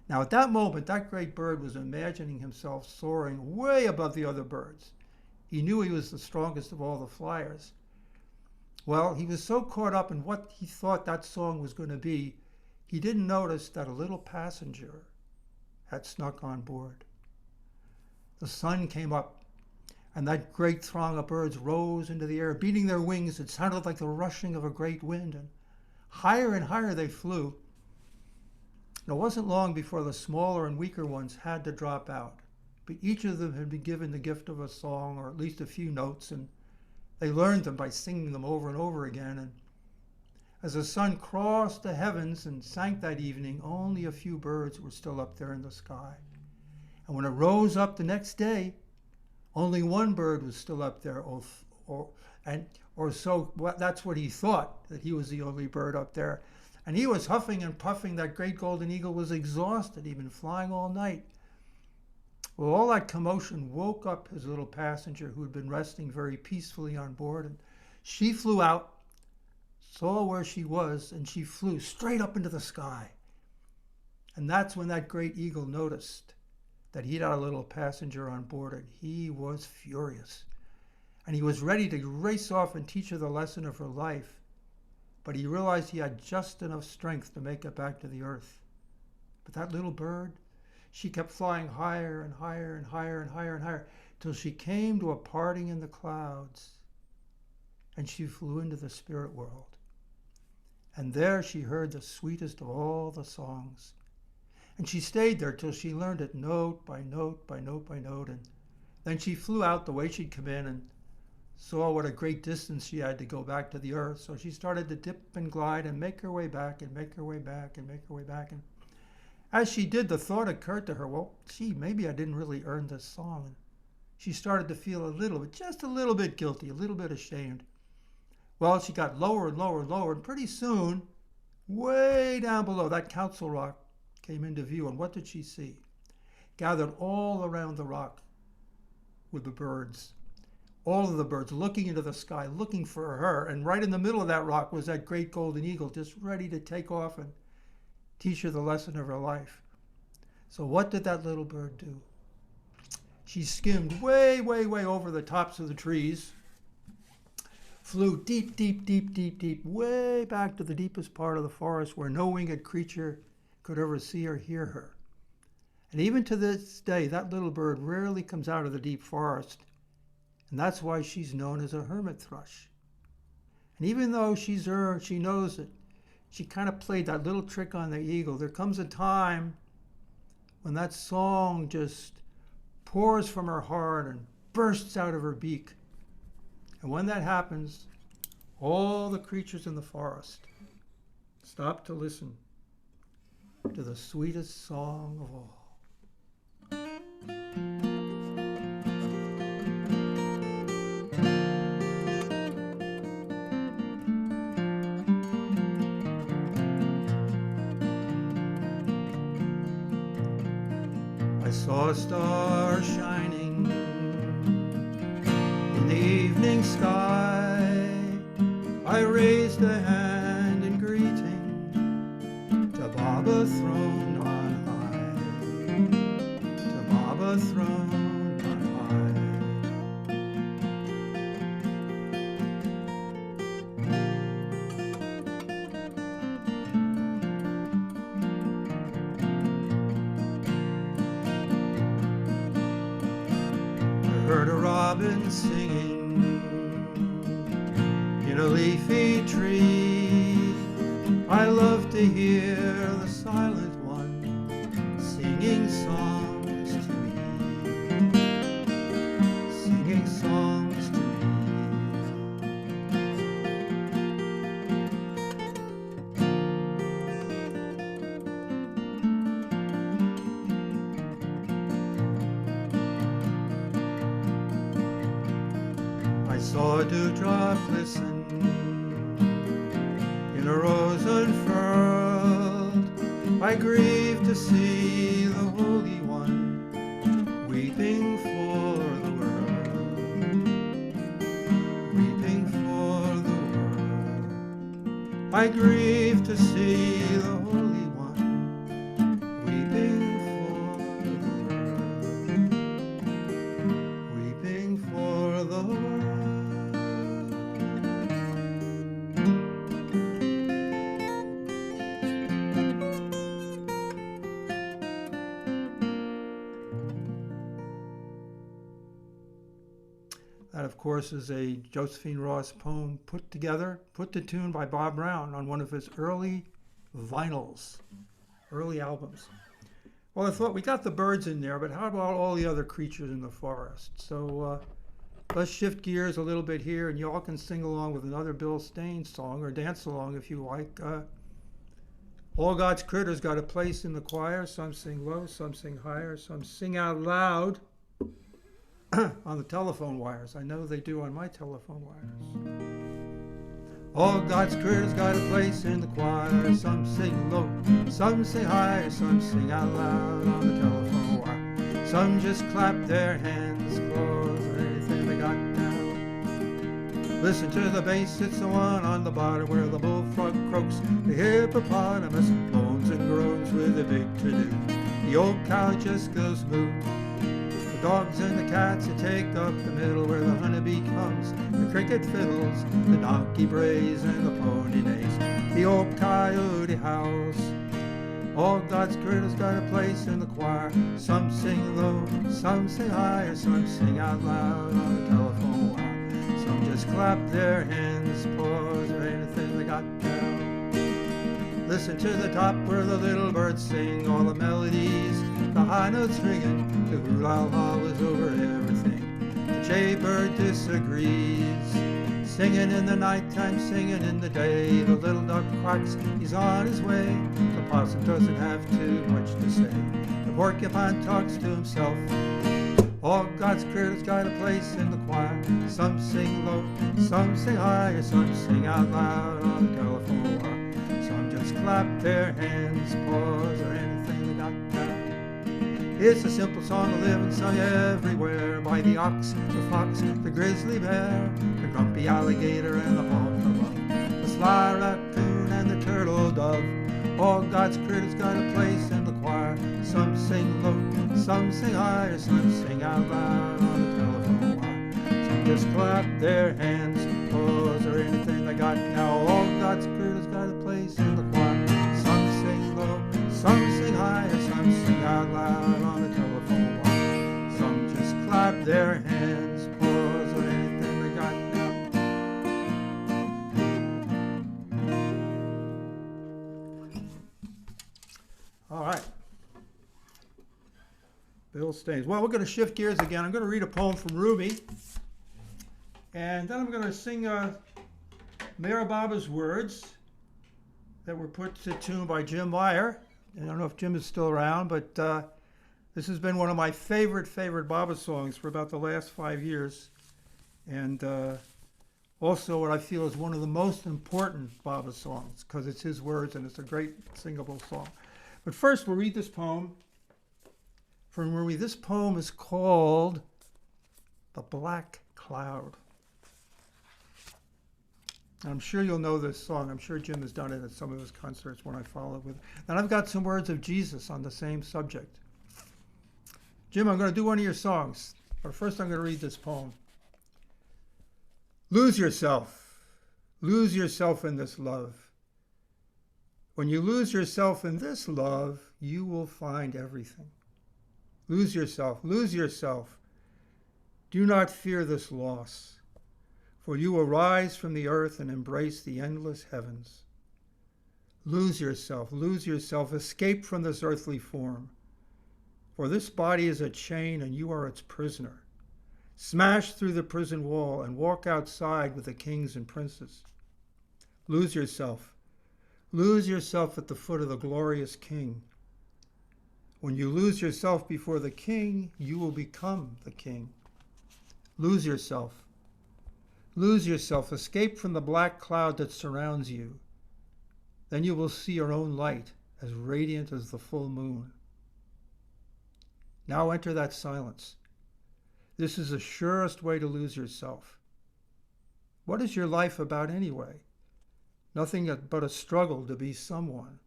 Speaker 2: Now, at that moment, that great bird was imagining himself soaring way above the other birds. He knew he was the strongest of all the flyers. Well, he was so caught up in what he thought that song was going to be, he didn't notice that a little passenger had snuck on board. The sun came up, and that great throng of birds rose into the air, beating their wings. It sounded like the rushing of a great wind, and higher they flew. And it wasn't long before the smaller and weaker ones had to drop out. But each of them had been given the gift of a song, or at least a few notes, and they learned them by singing them over and over again. And as the sun crossed the heavens and sank that evening, only a few birds were still up there in the sky. And when it rose up the next day, only one bird was still up there, that's what he thought, that he was the only bird up there. And he was huffing and puffing. That great golden eagle was exhausted. He'd been flying all night. Well, all that commotion woke up his little passenger, who had been resting very peacefully on board. And she flew out, saw where she was, and she flew straight up into the sky. And that's when that great eagle noticed that he'd had a little passenger on board, and he was furious. And he was ready to race off and teach her the lesson of her life. But he realized he had just enough strength to make it back to the earth. But that little bird, she kept flying higher and higher and higher and higher and higher, till she came to a parting in the clouds, and she flew into the spirit world. And there she heard the sweetest of all the songs. And she stayed there till she learned it note by note by note by note. And then she flew out the way she'd come in and saw what a great distance she had to go back to the earth. So she started to dip and glide and make her way back and make her way back and make her way back. And as she did, the thought occurred to her, well, gee, maybe I didn't really earn this song. And she started to feel a little bit, just a little bit guilty, a little bit ashamed. Well, she got lower and lower and lower, and pretty soon, way down below, that council rock came into view. And what did she see? Gathered all around the rock were the birds. All of the birds looking into the sky, looking for her. And right in the middle of that rock was that great golden eagle, just ready to take off and teach her the lesson of her life. So what did that little bird do? She skimmed way, way, way over the tops of the trees, flew deep, deep, deep, deep, deep, way back to the deepest part of the forest where no winged creature could ever see or hear her. And even to this day, that little bird rarely comes out of the deep forest. And that's why she's known as a hermit thrush. And even though she knows it, she kind of played that little trick on the eagle. There comes a time when that song just pours from her heart and bursts out of her beak. And when that happens, all the creatures in the forest stop to listen to the sweetest song of all. I saw a star shining in the evening sky. I raised a hand in greeting to Baba throned on high, to Baba throned on high. robin singing in a leafy tree. I love to hear the silent one singing songs to me, singing songs to me. I saw a dewdrop glisten in a rose unfurled. I grieve to see the Holy One weeping for the world, weeping for the world. I grieve to see the Holy One weeping for the world, weeping for the world. That, of course, is a Josephine Ross poem put to tune by Bob Brown on one of his early vinyls, early albums. Well, I thought we got the birds in there, but how about all the other creatures in the forest? So let's shift gears a little bit here, and you all can sing along with another Bill Staines song, or dance along if you like. All God's critters got a place in the choir. Some sing low, some sing higher, some sing out loud. On the telephone wires. I know they do on my telephone wires. All God's critters got a place in the choir. Some sing low, some sing higher, some sing out loud on the telephone wire. Some just clap their hands, claws, or anything they got down. Listen to the bass, it's the one on the bottom where the bullfrog croaks, the hippopotamus moans and groans with a big to-do. The old cow just goes moo. The dogs and the cats that take up the middle where the honeybee comes, the cricket fiddles, the donkey brays, and the pony neighs. The old coyote howls. All God's critters got a place in the choir. Some sing low, some sing higher, some sing out loud on the telephone wire. Some just clap their hands, paws, or anything they got down. Listen to the top where the little birds sing all the melodies, the high notes ringing, the hoo-la-la is over everything. The jaybird disagrees, singing in the nighttime, singing in the day. The little duck quacks, he's on his way. The possum doesn't have too much to say. The porcupine talks to himself. All God's critters got a place in the choir. Some sing low, some sing higher, some sing out loud on the telephone wire. Some just clap their hands, paws, or anything they got down. It's a simple song of living sung everywhere by the ox, the fox, the grizzly bear, the grumpy alligator, and the hawk above, the sly raccoon and the turtle dove. All God's critters got a place in the choir. Some sing low, some sing higher, some sing out loud on the telephone wire. Some just clap their hands, paws, or anything they got. Now all God's critters got a place in the choir. Some sing low, some sing higher, some sing out loud on the telephone wire. Some just clap their hands, paws, or anything they got now. All right. Bill Staines. Well, we're going to shift gears again. I'm going to read a poem from Ruby. And then I'm going to sing Mayor Baba's words that were put to tune by Jim Meyer. I don't know if Jim is still around, but this has been one of my favorite Baba songs for about the last 5 years. And also what I feel is one of the most important Baba songs because it's his words and it's a great singable song. But first we'll read this poem from Ruby. This poem is called The Black Cloud. I'm sure you'll know this song. I'm sure Jim has done it at some of his concerts when I follow it with. And I've got some words of Jesus on the same subject. Jim, I'm going to do one of your songs, but first I'm going to read this poem. Lose yourself in this love. When you lose yourself in this love, you will find everything. Lose yourself Do not fear this loss, for you will rise from the earth and embrace the endless heavens. Lose yourself, escape from this earthly form, for this body is a chain and you are its prisoner. Smash through the prison wall and walk outside with the kings and princes. Lose yourself at the foot of the glorious King. When you lose yourself before the King, you will become the King. Lose yourself, escape from the black cloud that surrounds you. Then you will see your own light as radiant as the full moon. Now enter that silence. This is the surest way to lose yourself. What is your life about anyway? Nothing but a struggle to be someone.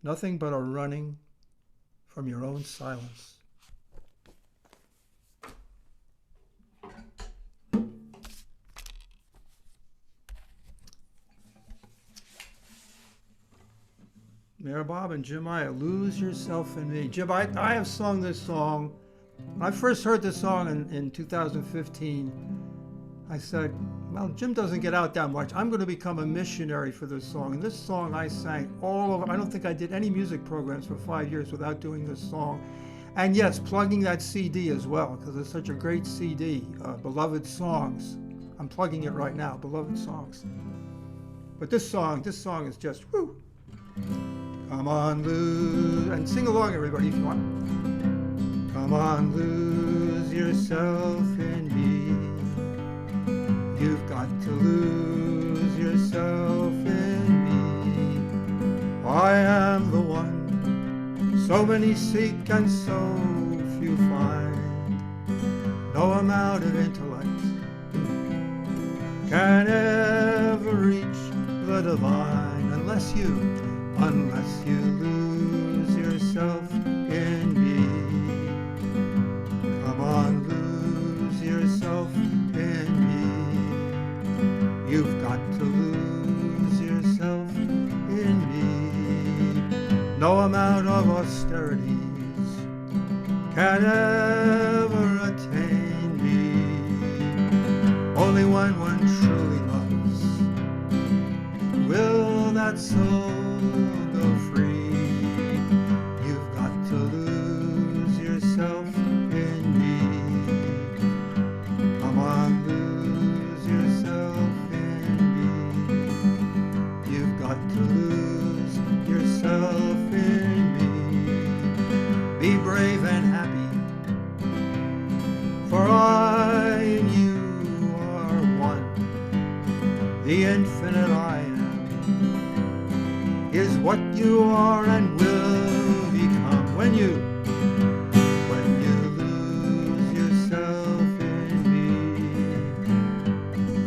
Speaker 2: Nothing but a running from your own silence. Mayor Bob and Jim Aya, Lose Yourself in Me. Jim, I have sung this song. When I first heard this song in 2015, I said, well, Jim doesn't get out that much. I'm going to become a missionary for this song. And this song I sang all over. I don't think I did any music programs for 5 years without doing this song. And yes, plugging that CD as well, because it's such a great CD, Beloved Songs. I'm plugging it right now, Beloved Songs. But this song is just, whoo. Come on, lose, and sing along, everybody, if you want. Come on, lose yourself in me. You've got to lose yourself in me. I am the one so many seek and so few find. No amount of intellect can ever reach the divine unless you lose yourself in me. Come on, lose yourself in me. You've got to lose yourself in me. No amount of austerities can ever attain me. Only when one truly loves will that soul go free. You've got to lose yourself in me. Come on, lose yourself in me. You've got to lose yourself in me. Be brave and happy, for I and you are one. The infinite I am is what you are and will become when you lose yourself in me.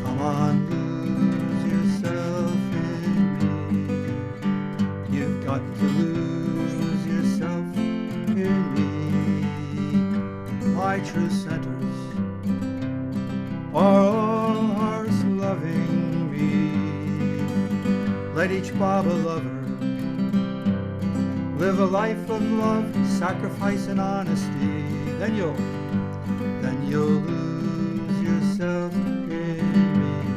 Speaker 2: Come on, lose yourself in me. You've got to lose yourself in me. My true centers are all hearts loving me. Let each Bob a lover live a life of love, sacrifice, and honesty. Then you'll lose yourself in me.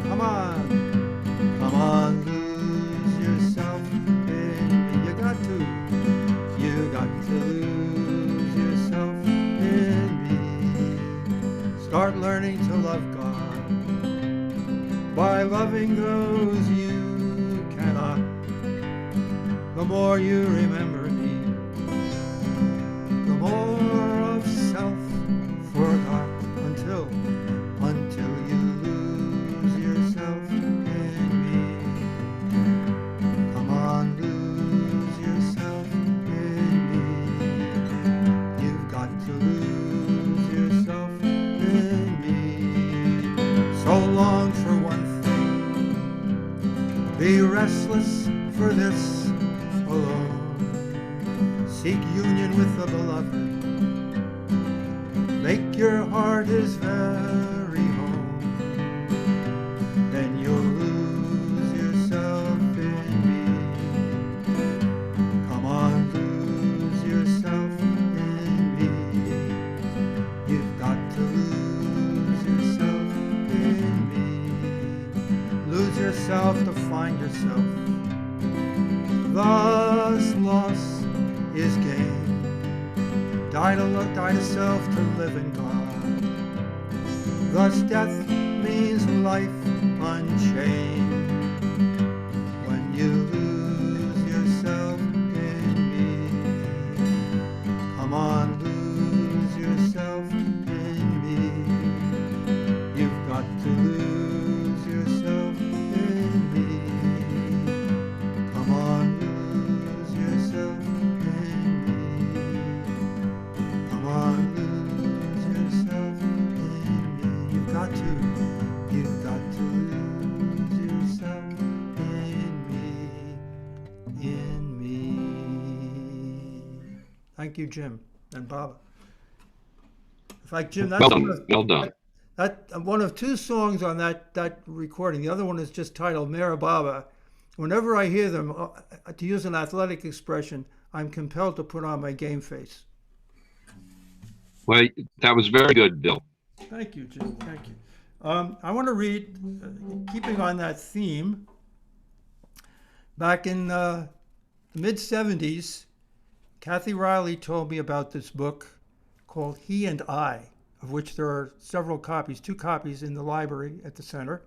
Speaker 2: Come on, lose yourself in me. You got to lose yourself in me. Start learning to love God by loving those you cannot. The more you remember me, the more of self forgot until you lose yourself in me. Come on, lose yourself in me. You've got to lose yourself in me. So long for one thing, be restless for this alone. Seek union with the beloved. Make your heart his very home. Then you'll lose yourself in me. Come on, lose yourself in me. You've got to lose yourself. Thus loss is gain. Die to self to live in God. Thus death means life unchained. When you lose yourself in me, come on, lose yourself in me. You've got to lose yourself in me. Come on, lose yourself in me. Come on, lose yourself in me. You've got to lose yourself in me. Thank you, Jim and Baba. In fact, Jim, that's
Speaker 3: Well
Speaker 2: one
Speaker 3: done.
Speaker 2: of,
Speaker 3: Well done.
Speaker 2: that one of two songs on that recording. The other one is just titled Mera Baba. Whenever I hear them, to use an athletic expression, I'm compelled to put on my game face.
Speaker 3: Well, that was very good, Bill.
Speaker 2: Thank you, Jim. Thank you. I want to read, keeping on that theme, back in the mid-'70s, Kathy Riley told me about this book called He and I, of which there are several copies, 2 copies in the library at the center.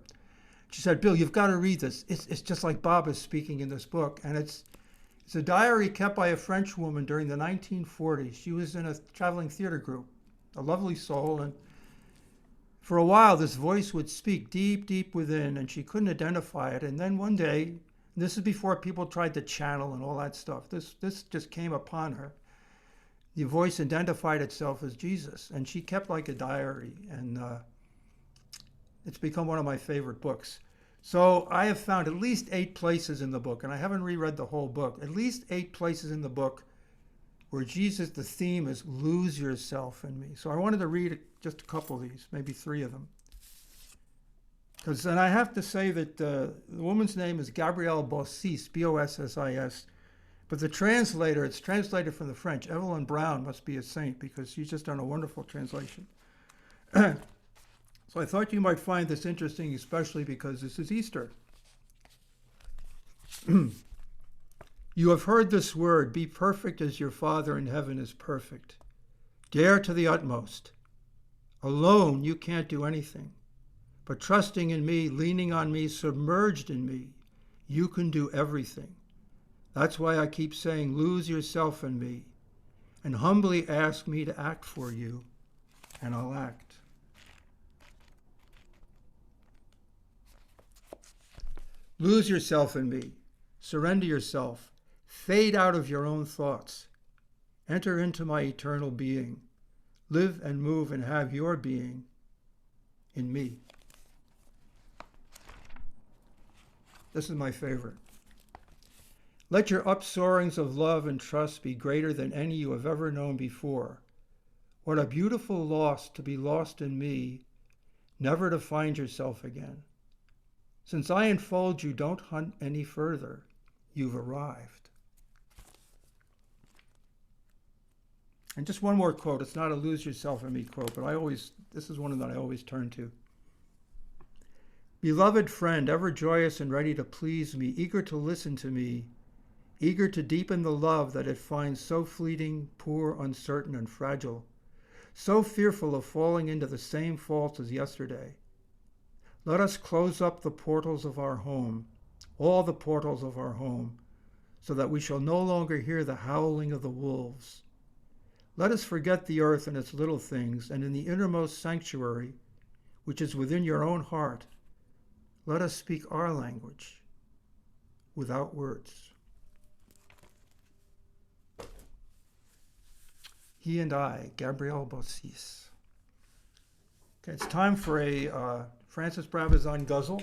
Speaker 2: She said, Bill, you've got to read this. It's just like Bob is speaking in this book. And it's a diary kept by a French woman during the 1940s. She was in a traveling theater group, a lovely soul. And for a while, this voice would speak deep, deep within, and she couldn't identify it. And then one day, this is before people tried to channel and all that stuff. This just came upon her. The voice identified itself as Jesus, and she kept like a diary, and it's become one of my favorite books. So I have found at least 8 places in the book, and I haven't reread the whole book, at least 8 places in the book where Jesus, the theme is lose yourself in me. So I wanted to read just a couple of these, maybe 3 of them. And I have to say that the woman's name is Gabrielle Bossis, B-O-S-S-I-S. But the translator, it's translated from the French. Evelyn Brown must be a saint because she's just done a wonderful translation. So I thought you might find this interesting, especially because this is Easter. You have heard this word, be perfect as your Father in heaven is perfect. Dare to the utmost. Alone you can't do anything. But trusting in me, leaning on me, submerged in me, you can do everything. That's why I keep saying, lose yourself in me, and humbly ask me to act for you, and I'll act. Lose yourself in me. Surrender yourself. Fade out of your own thoughts. Enter into my eternal being. Live and move and have your being in me. This is my favorite. Let your upsoarings of love and trust be greater than any you have ever known before. What a beautiful loss to be lost in me, never to find yourself again. Since I enfold you, don't hunt any further. You've arrived. And just one more quote. It's not a lose yourself in me quote, but this is one that I always turn to. Beloved friend, ever joyous and ready to please me, eager to listen to me, eager to deepen the love that it finds so fleeting, poor, uncertain, and fragile, so fearful of falling into the same faults as yesterday. Let us close up the portals of our home, all the portals of our home, so that we shall no longer hear the howling of the wolves. Let us forget the earth and its little things, and in the innermost sanctuary, which is within your own heart, let us speak our language without words. He and I, Gabrielle Bossis. Okay, it's time for a Francis Brabazon guzzle,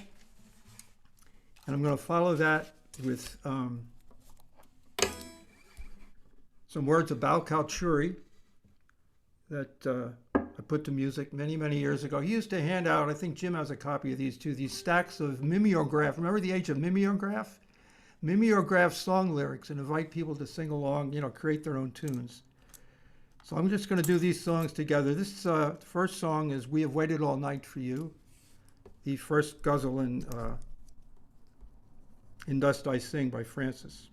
Speaker 2: and I'm going to follow that with some words of Bal Kalchuri that I put to music many, many years ago. He used to hand out, I think Jim has a copy of these too, these stacks of mimeograph. Remember the age of mimeograph? Mimeograph song lyrics and invite people to sing along, create their own tunes. So I'm just going to do these songs together. This first song is We Have Waited All Night for You, the first guzzle in In Dust I Sing by Francis.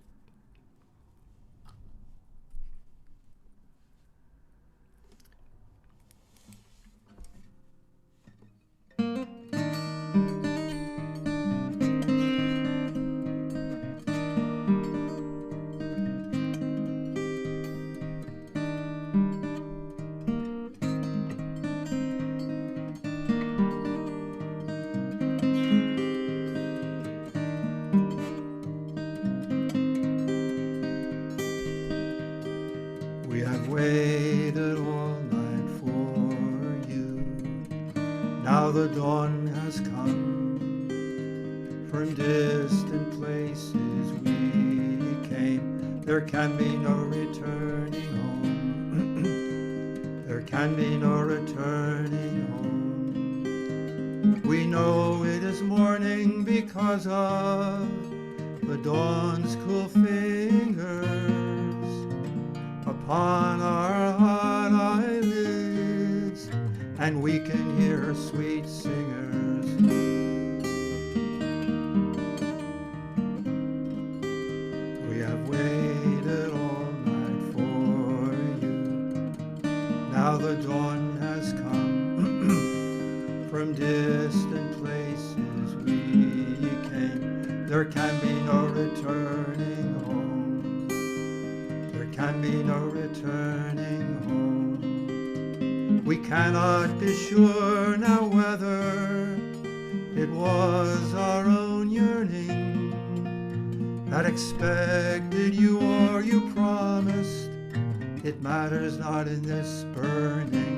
Speaker 2: We have waited all night for you. Now the dawn has come. From distant places we came. There can be no returning home. There can be no returning home. We know it is morning because of the dawn's cool fingers upon our hot eyelids, and we can hear her sweet singers. We have waited all night for you. Now the dawn has come. From distant places we came. There can be no returning home. There can be no returning home. We cannot be sure now whether it was our own yearning that expected you or you promised. It matters not in this burning.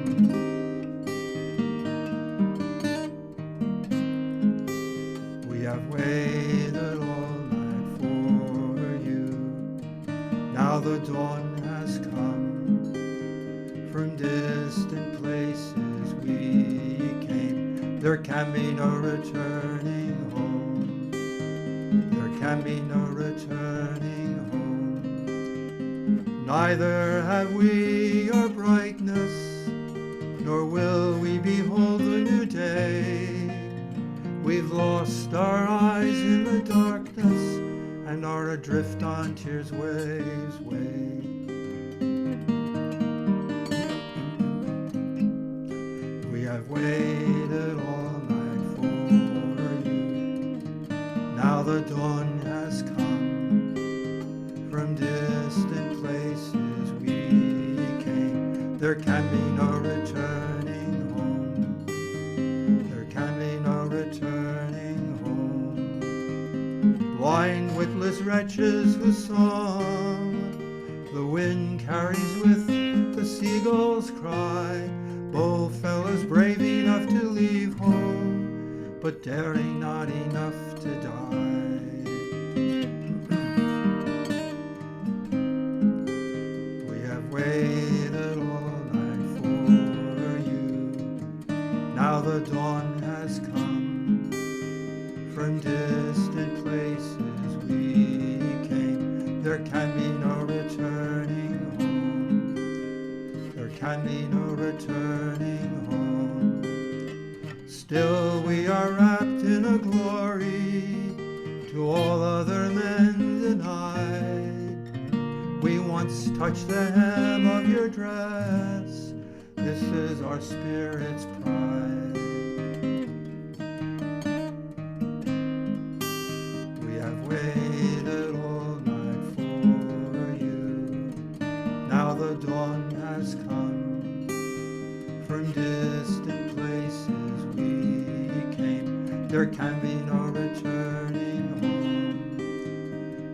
Speaker 2: We have waited all night for you. Now the dawn has come. From distant places we came. There can be no returning home. There can be no returning home. Neither have we your brightness, nor will we behold the new day. We've lost our eyes in the darkness and are adrift on tears' waves way. We have waited all night for you. Now the dawn has come. From distant places we came. There can be no returning home. There can be no returning home. Blind, witless wretches whose song the wind carries with the seagull's cry. Both fellows brave enough to leave home, but daring not enough to die. We have waited all night for you. Now the dawn has come. From distant places we came. There can be no returning home. There can be no returning home. Still we are wrapped in a glory to all other men denied. We once touched the hem of your dress. This is our spirit's pride. We have waited all night for you. Now the dawn has come. From distant places we came. There can be no returning home.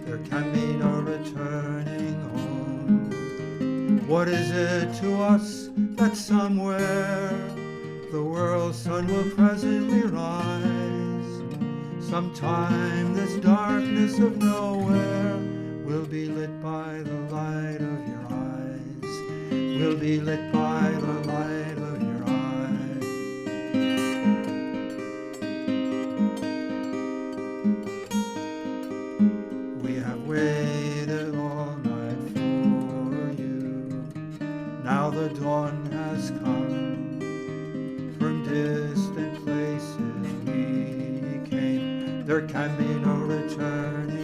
Speaker 2: There can be no returning home. What is it to us that somewhere the world's sun will presently rise? Sometime this darkness of nowhere will be lit by the light of your eyes. Will be lit by the light of your eyes. We have waited all night for you. Now the dawn has come. From distant places we came. There can be no returning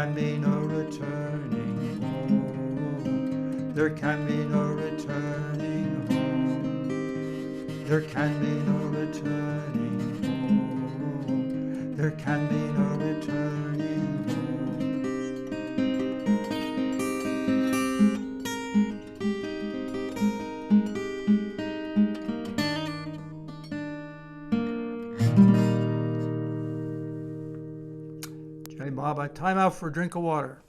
Speaker 2: can be no returning home. There can be no returning home. There can be no returning home. There can be no returning home. Hey, Bob, time out for a drink of water.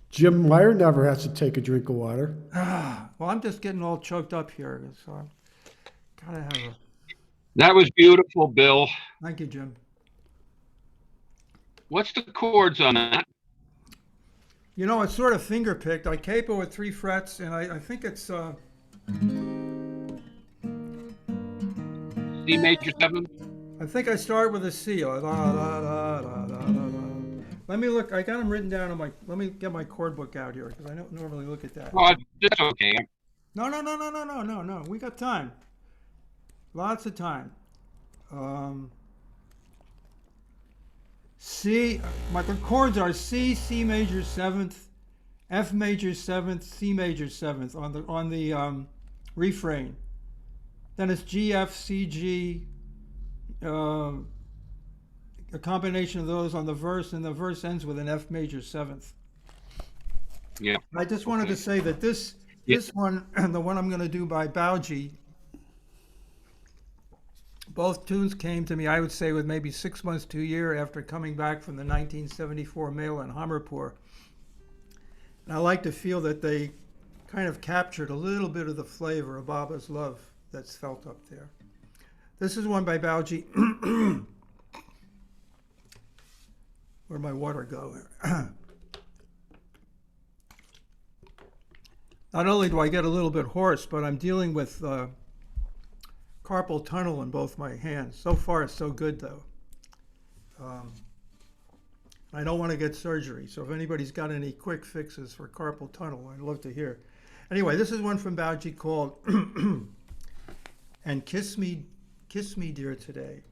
Speaker 1: Jim Meyer never has to take a drink of water.
Speaker 2: Well, I'm just getting all choked up here, so I gotta have a.
Speaker 3: That was beautiful, Bill.
Speaker 2: Thank you, Jim.
Speaker 3: What's the chords on that?
Speaker 2: You know, it's sort of finger picked. I capo with 3 frets, and I think it's
Speaker 3: C major 7?
Speaker 2: I think I start with a C. La, la, la, la, la, la, la. Let me look. I got them written down on my. Let me get my chord book out here because I don't normally look at that.
Speaker 3: Oh, that's okay.
Speaker 2: No. We got time. Lots of time. C. The chords are C, C major 7th, F major 7th, C major 7th on the refrain. Then it's G, F, C, G. A combination of those on the verse, and the verse ends with an F major 7th.
Speaker 3: Yeah.
Speaker 2: I just wanted to say that this one, and the one I'm going to do by Bauji, both tunes came to me, I would say, with maybe 6 months to a year after coming back from the 1974 mail in Hamirpur. And I like to feel that they kind of captured a little bit of the flavor of Baba's love that's felt up there. This is one by Bauji. Where'd my water go? Not only do I get a little bit hoarse, but I'm dealing with carpal tunnel in both my hands. So far, so good, though. I don't want to get surgery, so if anybody's got any quick fixes for carpal tunnel, I'd love to hear. Anyway, this is one from Bauji called And Kiss Me, Dear Today.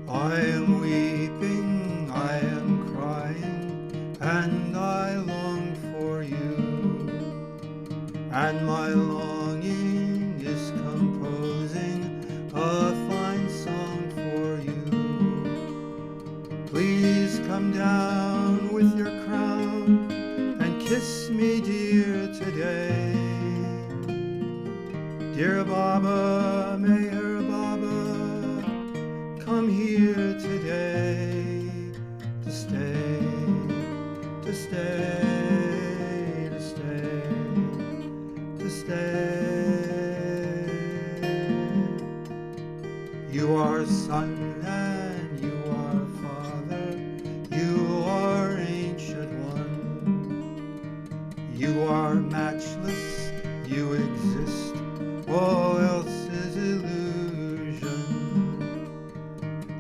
Speaker 2: I am weeping, I am crying, and I long for you, and my longing is composing a fine song for you. Please come down with your crown and kiss me, dear, today. Dear Baba, may her Baba come here today to stay, to stay, to stay, to stay. You are Son and you are Father, you are Ancient One. You are matchless, you exist, all else is illusion.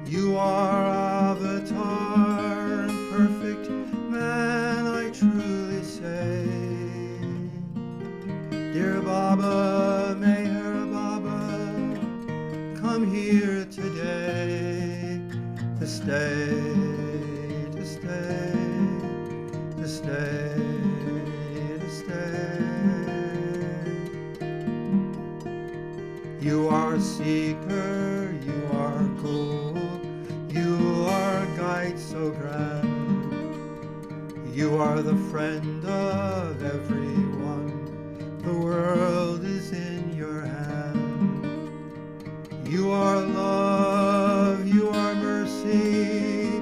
Speaker 2: You are Avatar and perfect man, I truly say. Dear Baba, may her Baba come here today to stay, to stay, to stay, to stay. You are seeker, you are goal, you are guide so grand. You are the friend of everyone, the world is in your hand. You are love, you are mercy,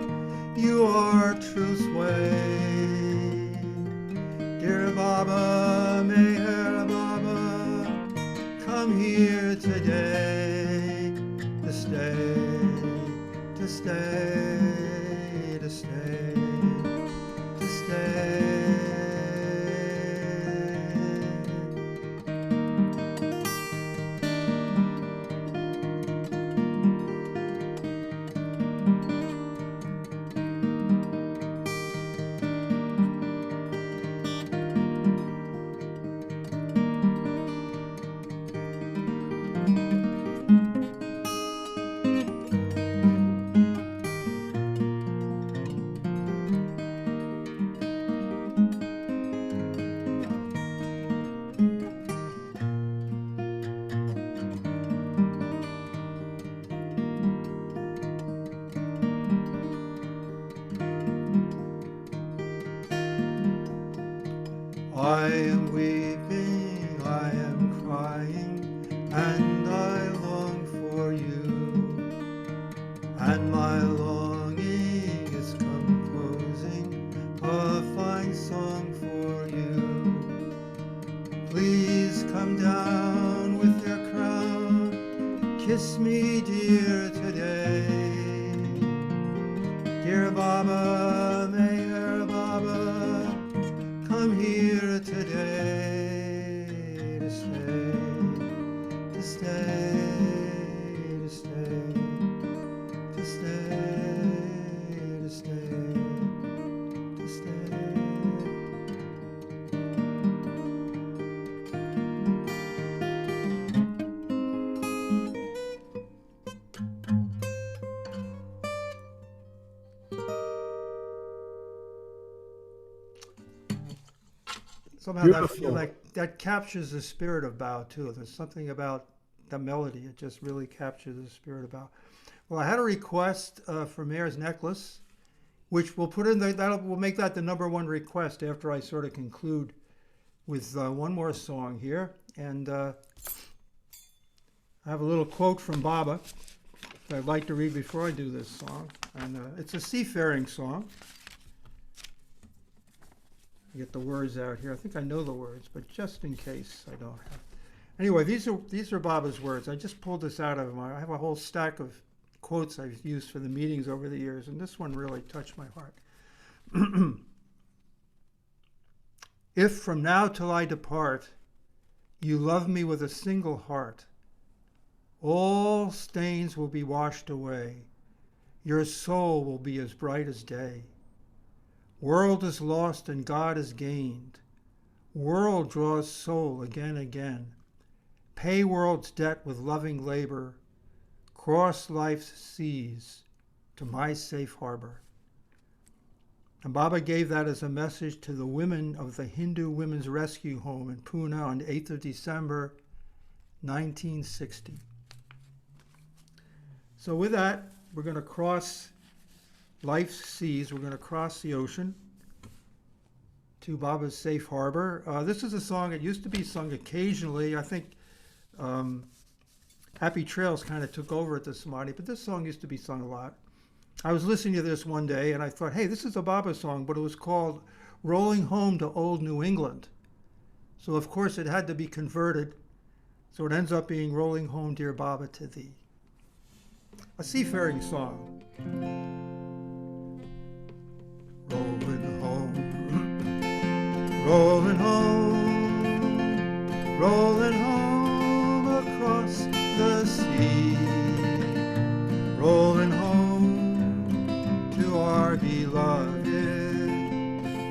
Speaker 2: you are truth's way. come here today to stay, to stay, to stay, to stay. I am weeping, I am crying, and I long for you, and my longing is composing a fine song for you. Please come down with your crown, kiss me dear today. Dear Baba, Meher Baba, come here today to stay, to stay, to stay, to stay, to stay, to stay. Somehow that, I feel
Speaker 1: Beautiful.
Speaker 2: like that captures the spirit of Bao too. There's something about the melody; it just really captures the spirit of Bao. Well, I had a request for Mayor's Necklace, which we'll put in we'll make that the #1 request after I sort of conclude with one more song here. And I have a little quote from Baba that I'd like to read before I do this song, and it's a seafaring song. Get the words out here. I think I know the words, but just in case I don't have. Anyway, these are Baba's words. I just pulled this out of I have a whole stack of quotes I've used for the meetings over the years, and this one really touched my heart. If from now till I depart, you love me with a single heart, all stains will be washed away. Your soul will be as bright as day. World is lost and God is gained. World draws soul again, again. Pay world's debt with loving labor. Cross life's seas to my safe harbor. And Baba gave that as a message to the women of the Hindu Women's Rescue Home in Pune on the 8th of December, 1960. So with that, we're going to cross life's seas. We're going to cross the ocean to Baba's safe harbor. This is a song that used to be sung occasionally. I think Happy Trails kind of took over at the Samadhi, but this song used to be sung a lot. I was listening to this one day and I thought, hey, this is a Baba song, but it was called Rolling Home to Old New England. So of course it had to be converted. So it ends up being Rolling Home, Dear Baba, to Thee. A seafaring song. Rolling home, rolling home, rolling home across the sea, rolling home to our beloved,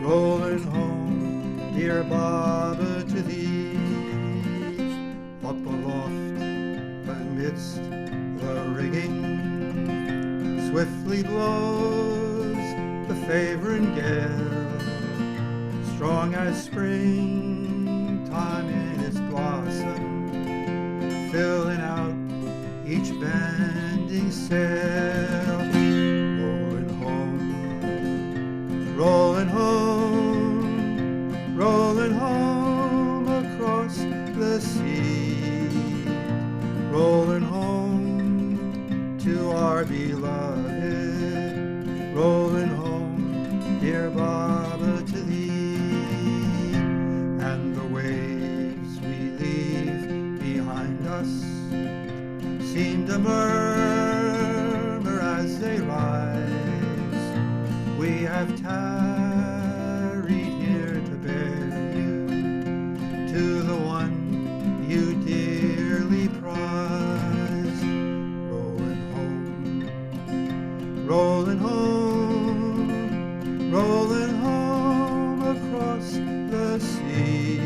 Speaker 2: rolling home, dear Baba, to thee, up aloft amidst the rigging, swiftly blows the favoring gale, strong as springtime in its blossom, filling out each bending sail. Rolling home, rolling home, rolling home across the sea, rolling home to our beloved, rolling home, dear Baba, to thee. And the waves we leave behind us seem to murmur as they rise. We have tarried here to bear you to the one you dearly prize. Rolling home, rolling home, rolling home across the sea,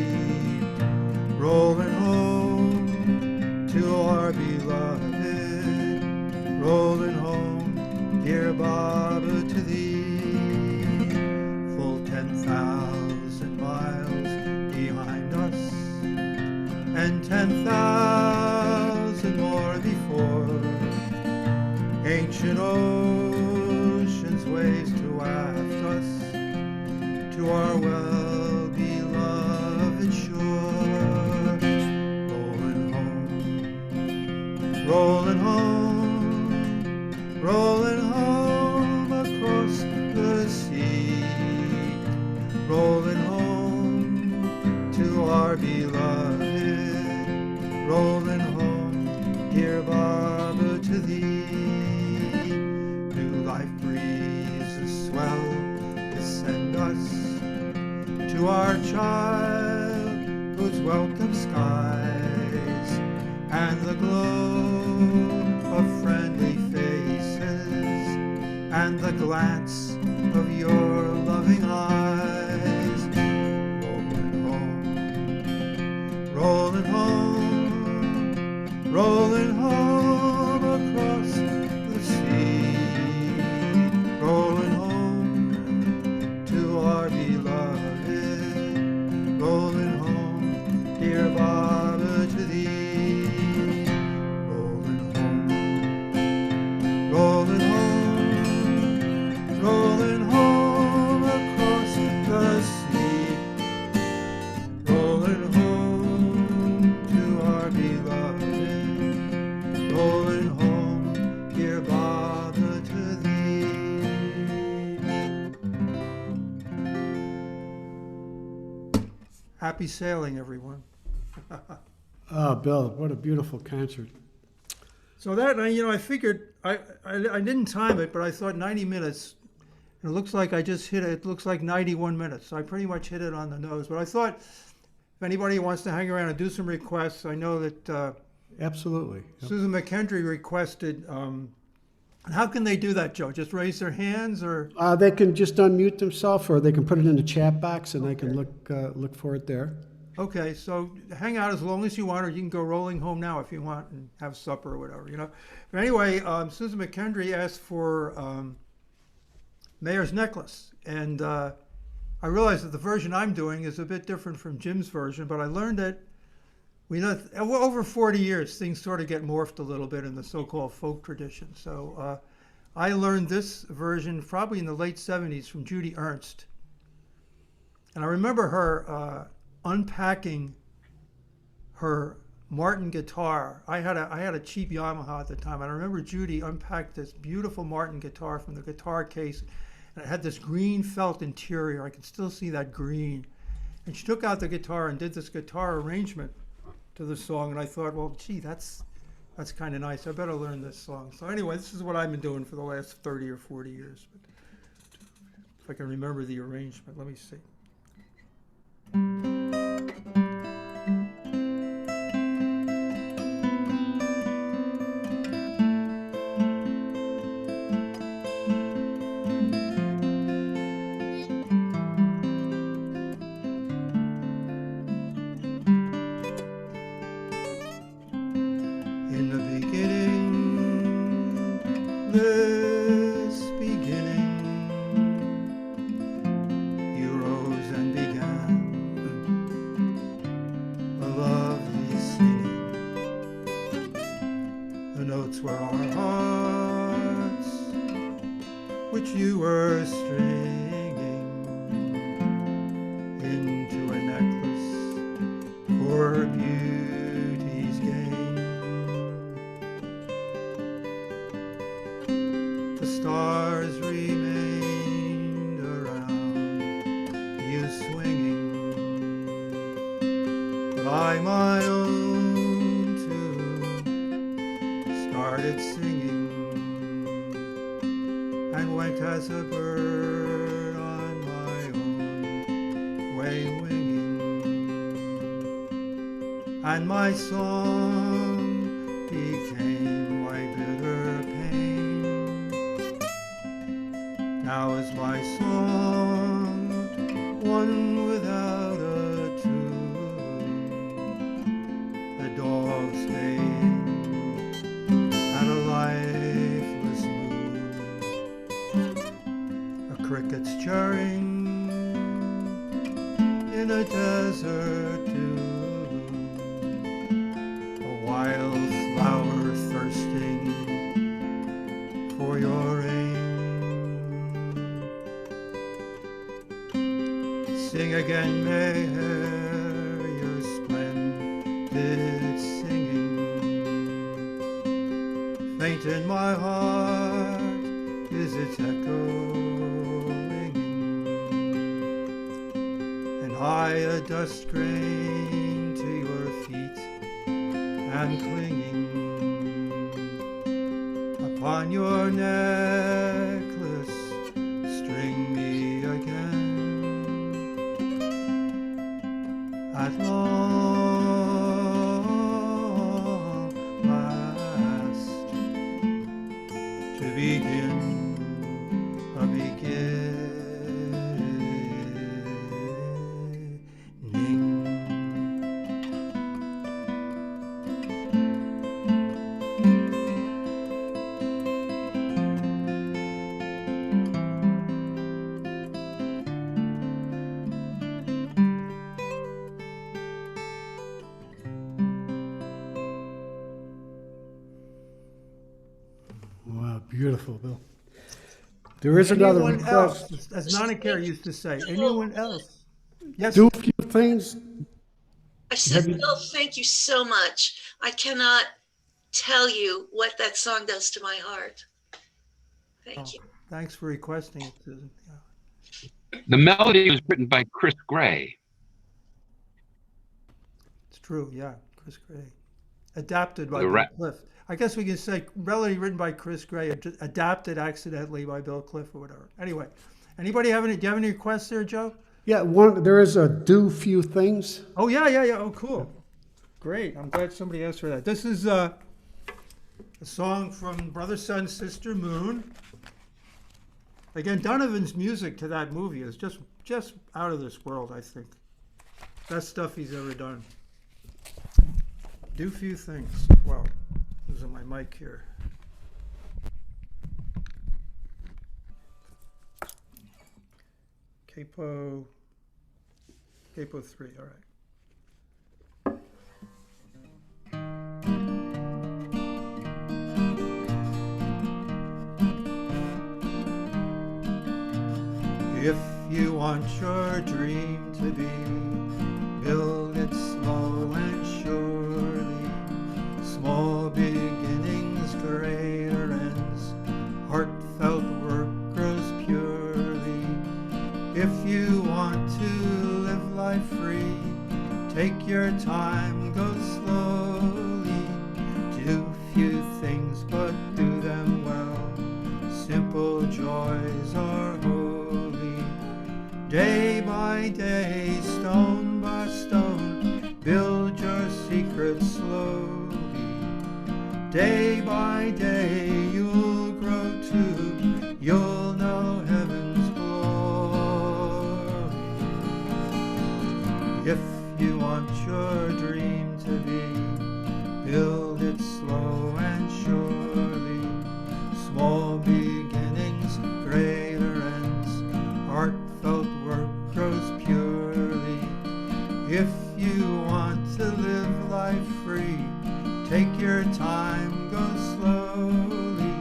Speaker 2: rolling home to our beloved, rolling home, dear Baba, to thee. Full 10,000 miles behind us, and 10,000 more before. Ancient ocean's waves to waft us to our well-beloved shore. Rolling home, rolling home, rolling home across the sea, rolling home to our beloved, rolling home, dear Baba, to thee. New life breezes swell, descend us to our childhood's welcome skies, and the glow of friendly faces, and the glance of your loving eyes. Rolling home, rolling home, rolling home across the sea, rolling home to our beloved, rolling home, dear Baba, to thee. Rolling home, rolling home, rolling home across the sea, rolling home to our beloved, rolling home, dear Baba, to thee. Happy sailing, everyone.
Speaker 1: Oh, Bill, what a beautiful concert.
Speaker 2: So that, I figured, I didn't time it, but I thought 90 minutes. And it looks like I just hit it. It looks like 91 minutes. So I pretty much hit it on the nose. But I thought if anybody wants to hang around and do some requests, I know that
Speaker 1: Absolutely. Yep.
Speaker 2: Susan McKendry requested. How can they do that, Joe? Just raise their hands, or?
Speaker 1: They can just unmute themselves, or they can put it in the chat box, and I can
Speaker 2: Okay.
Speaker 1: look for it there.
Speaker 2: Okay, so hang out as long as you want, or you can go rolling home now if you want and have supper or whatever, But anyway, Susan McKendry asked for Mayor's Necklace, and I realized that the version I'm doing is a bit different from Jim's version, but I learned that over 40 years, things sort of get morphed a little bit in the so-called folk tradition. So I learned this version probably in the late 70s from Judy Ernst, and I remember her unpacking her Martin guitar. I had a cheap Yamaha at the time, and I remember Judy unpacked this beautiful Martin guitar from the guitar case, and it had this green felt interior. I can still see that green. And she took out the guitar and did this guitar arrangement to the song, and I thought, well, gee, that's kind of nice. I better learn this song. So anyway, this is what I've been doing for the last 30 or 40 years. But if I can remember the arrangement, let me see. In the beginning, this beginning, you rose and began a lovely singing. The notes were our hearts, which you were stringing into a necklace for beauty's gain. The stars remained around you swinging, but I my own to started singing and went as a bird on my own way winging, and my song became my bitter pain. Now is my song one without a tune, a dog's name and a lifeless moon, a cricket's chirring in a desert dune, a wild flower thirsting for your aim. Sing again, Mayer, your splendid singing. Faint in my heart is its echo ringing, and high a dust grain to your feet and clinging. Upon your necklace, string me again. At long last, to begin a beginning.
Speaker 1: Wow, beautiful, Bill. There is another
Speaker 2: Anyone
Speaker 1: request.
Speaker 2: else, as Monica used to say, anyone else? Yes,
Speaker 1: Do a few things.
Speaker 4: I said, Bill, thank you so much. I cannot tell you what that song does to my heart. Thank you.
Speaker 2: thanks for requesting it, Susan. Yeah,
Speaker 3: The melody was written by Chris Gray.
Speaker 2: it's true, yeah, Chris Gray. Adapted by
Speaker 3: The
Speaker 2: Bill
Speaker 3: rap-
Speaker 2: Cliff. I guess we can say melody written by Chris Gray, adapted accidentally by Bill Cliff or whatever. Anyway, anybody do you have any requests there, Joe?
Speaker 1: Yeah, there is a do few things.
Speaker 2: Oh, yeah. Oh, cool. Great. I'm glad somebody asked for that. This is a song from Brother, Sun, Sister, Moon. Again, Donovan's music to that movie is just out of this world, I think. Best stuff he's ever done. Do few things. Well, losing my mic here. Capo 3, all right. If you want your dream to be, build it slow and surely. Small beginnings, greater ends. Heartfelt work grows purely. If you want to live life free, take your time, go slowly. Do few things, but do them well. Simple joys are holy. Day by day, stone by stone, build your secrets slowly. Day by day, you'll grow too, you'll know heaven's glory. If you want your dream to be, build it slow and surely. Small beginnings, greater ends. Heartfelt work grows purely. If you want to live life free, take your time, go slowly.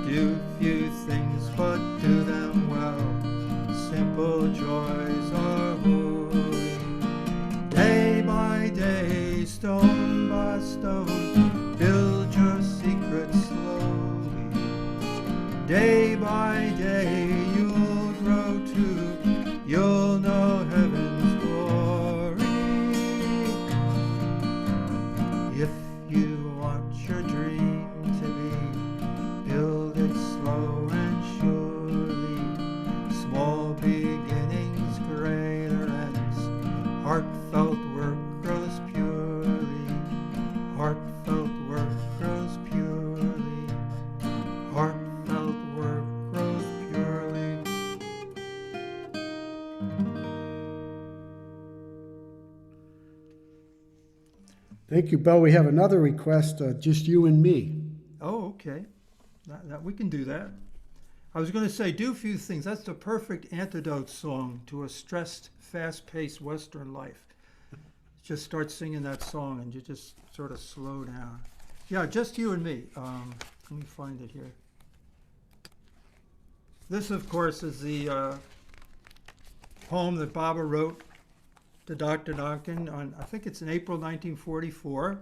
Speaker 2: Do few things, but do them well. Simple joys are holy. Day by day, stone by stone, build your secrets slowly. Day by day, you'll grow too, you'll know heaven's glory. If you want your dream to be,
Speaker 1: Thank you, Bill. We have another request, Just You and Me.
Speaker 2: Oh, okay. We can do that. I was going to say, do a few things. That's the perfect antidote song to a stressed, fast-paced Western life. Just start singing that song and you just sort of slow down. Yeah, Just You and Me. Let me find it here. This, of course, is the poem that Baba wrote to Dr. Duncan on, I think it's in April 1944,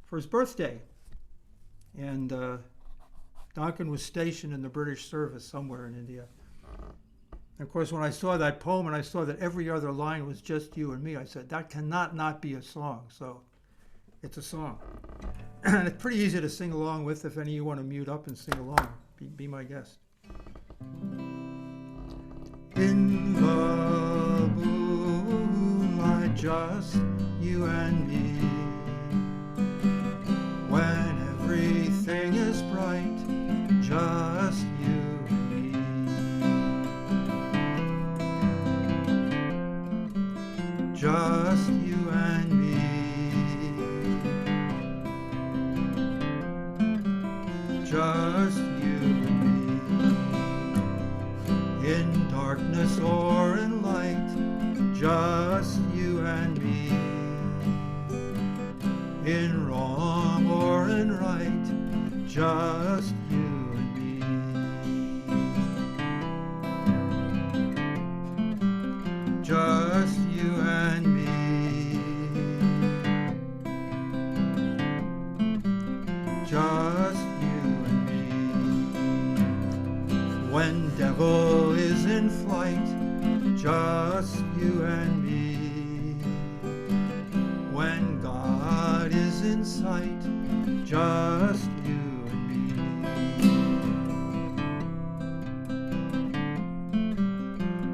Speaker 2: for his birthday. And Duncan was stationed in the British service somewhere in India. And of course, when I saw that poem and I saw that every other line was just you and me, I said, that cannot not be a song. So it's a song. And it's pretty easy to sing along with. If any of you want to mute up and sing along, be my guest. In the moonlight, just you and me, when everything is bright, just you and me, just you and me, just you and me, in darkness or in light, just you and me, in wrong or in right, just you and me, just you and me, just you and me, when devil is in flight, just you and me, when God is in sight, just you and me,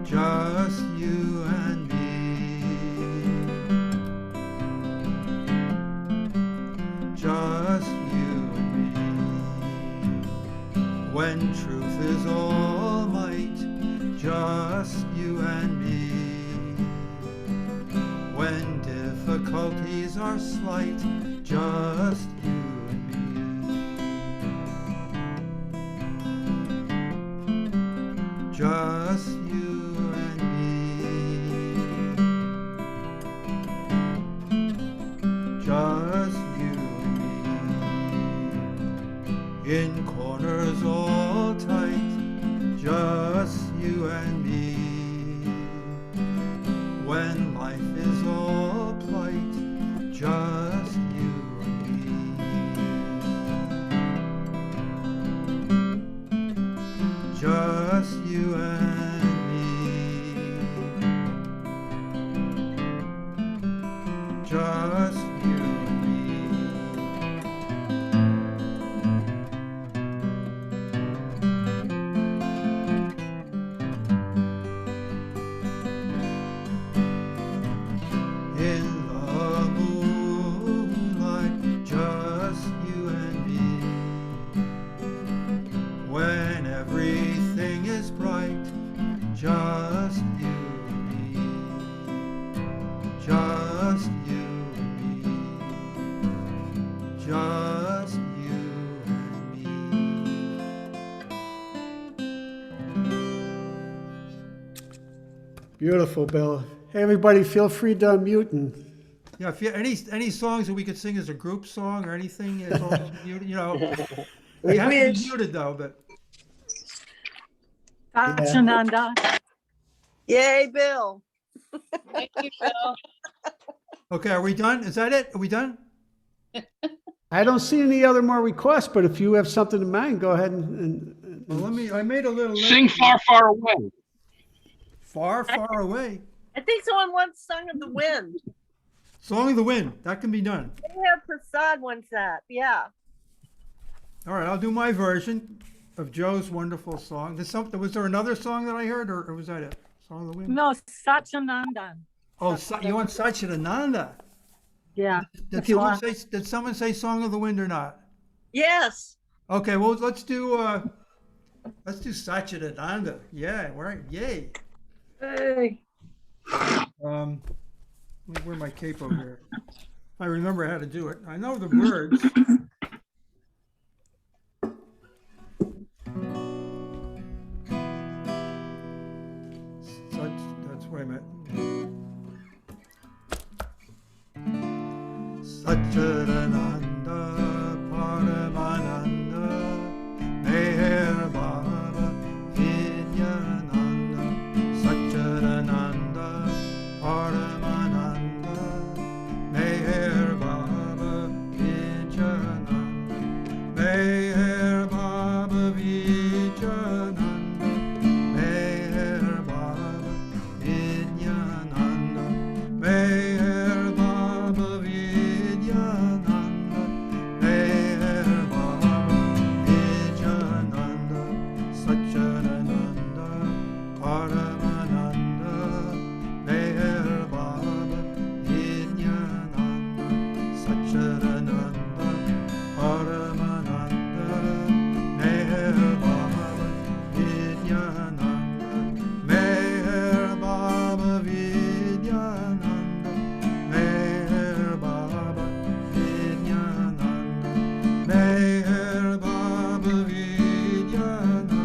Speaker 2: just you and me, just you and me, when truth is all might, just you and me, when difficulties are slight, just you and me, just you and me, just you and me, in corners all tight, just you and me, when life is all plight, just you and me, just you and me, just you and me. In the moonlight, just you and me, when everything is bright, just you and me, just you and me, just you and me.
Speaker 1: Beautiful, Bill. Hey, everybody, feel free to unmute and
Speaker 2: Yeah, if you any songs that we could sing as a group song or anything, it's all muted, you know. We have to be muted though, but
Speaker 5: Sachinanda.
Speaker 6: Yay, Bill.
Speaker 5: Thank you, Bill.
Speaker 2: okay, are we done? Is that it? Are we done?
Speaker 1: I don't see any other more requests, but if you have something in mind, go ahead and
Speaker 2: Well, I made a little list.
Speaker 3: Sing Far, Far Away.
Speaker 2: Far, far away.
Speaker 6: I think someone wants Song of the Wind.
Speaker 2: Song of the Wind. That can be done.
Speaker 6: Mayor Prasad wants that. Yeah.
Speaker 2: All right, I'll do my version of Joe's wonderful song. Was there another song that I heard, or was that it? Song of the Wind?
Speaker 5: No, Sachinanda.
Speaker 2: Oh, you want Satchidananda?
Speaker 5: Yeah.
Speaker 2: Did
Speaker 5: If you want.
Speaker 2: someone say Song of the Wind or not?
Speaker 6: Yes.
Speaker 2: Okay, well let's do Satchidananda. Yeah, right. Yay.
Speaker 6: Hey.
Speaker 2: Let me wear my cape over here. I remember how to do it. I know the words. That's wait a minute. Satchidananda Paramananda Meher Baba Vidyananda Satchidananda Paramananda Meher Baba Vidyananda Meher Baba Vidyananda Meher Baba Vidyananda Meher Baba Vidyananda Meher Baba Vidyananda Satchidananda Paramananda Meher Baba Vidyananda Satchidananda Paramananda Meher Baba Vidyananda Meher Baba Vidyananda Meher Baba Vidyananda Meher Baba Vidyananda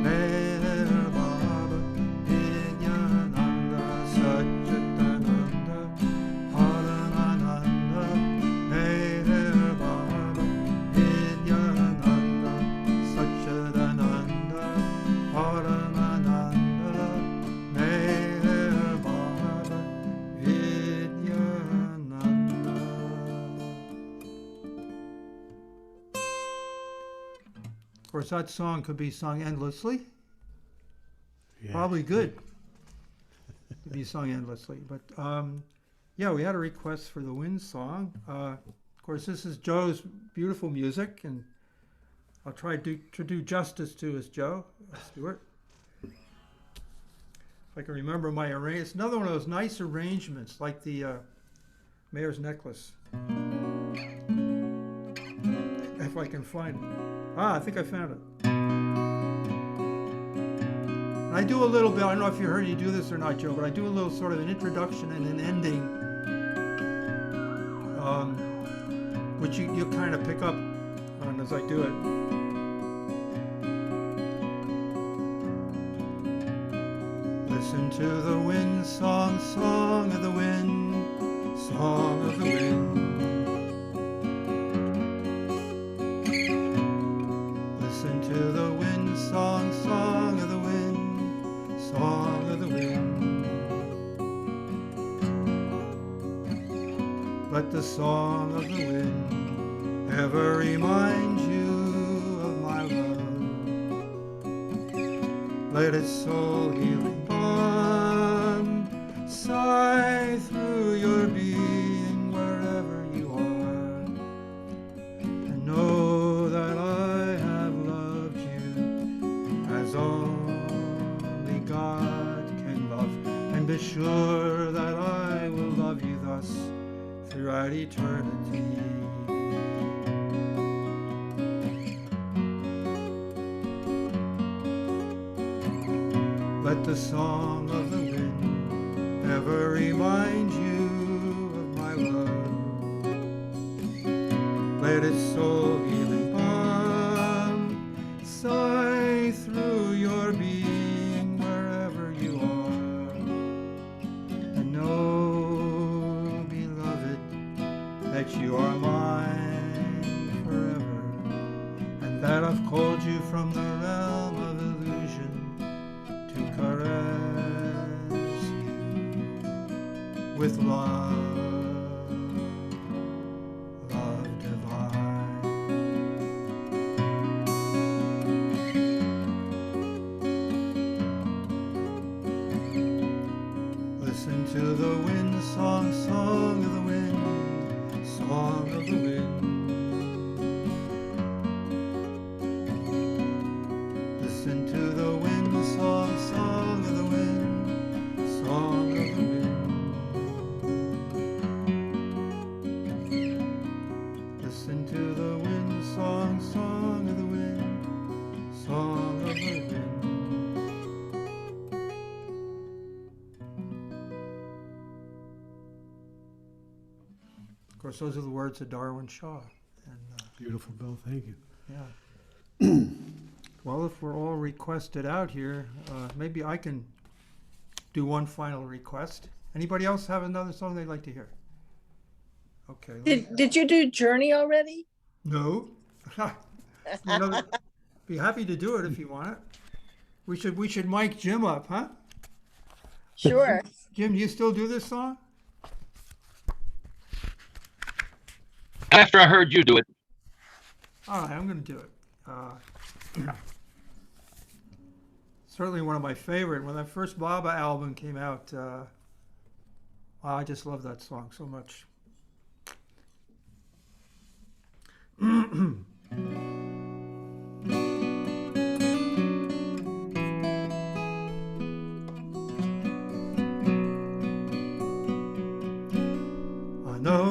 Speaker 2: Meher Baba Vidyananda Satchidananda Paramananda Meher Baba Vidyananda Satchidananda Paramananda Meher Baba Vidyananda. Of course, that song could be sung endlessly.
Speaker 1: Yeah.
Speaker 2: Probably good to be sung endlessly. But yeah, we had a request for the Wind song. Of course, this is Joe's beautiful music, and I'll try to do justice to his Joe Stewart. If I can remember my arrangement. It's another one of those nice arrangements, like the Mayor's Necklace. If I can find it. I think I found it. And I do a little bit, I don't know if you heard you do this or not, Joe, but I do a little sort of an introduction and an ending, which you kind of pick up on as I do it. Listen to the wind song, song of the wind, song of the wind. Listen to the wind song, song of the wind, song of the wind. Let the song of the wind ever remind you of my love. Let its soul healing balm sigh through your being wherever you are. And know that I have loved you as only God can love. And be sure that I will love you thus throughout eternity. Let the song of the wind ever remind you of my love. Let its soul healing balm sigh through your being wherever you are. And know, beloved, that you are mine forever, and that I've called you from the realm of illusion to caress you with love, love divine. Listen to the wind song, song of the wind, song of the wind. Listen to the wind song, song of the wind, song of the wind. course, those are the words of Darwin Shaw. And
Speaker 1: Beautiful, Bill, thank you.
Speaker 2: yeah. Well, if we're all requested out here, maybe I can do one final request. Anybody else have another song they'd like to hear? Okay.
Speaker 6: Did you do Journey already?
Speaker 2: No. Another, be happy to do it if you want it. We should mic Jim up, huh?
Speaker 6: Sure.
Speaker 2: Jim, do you still do this song?
Speaker 3: After I heard you do it,
Speaker 2: All right, I'm going to do it. Certainly one of my favorite. When that first Baba album came out, I just love that song so much. I know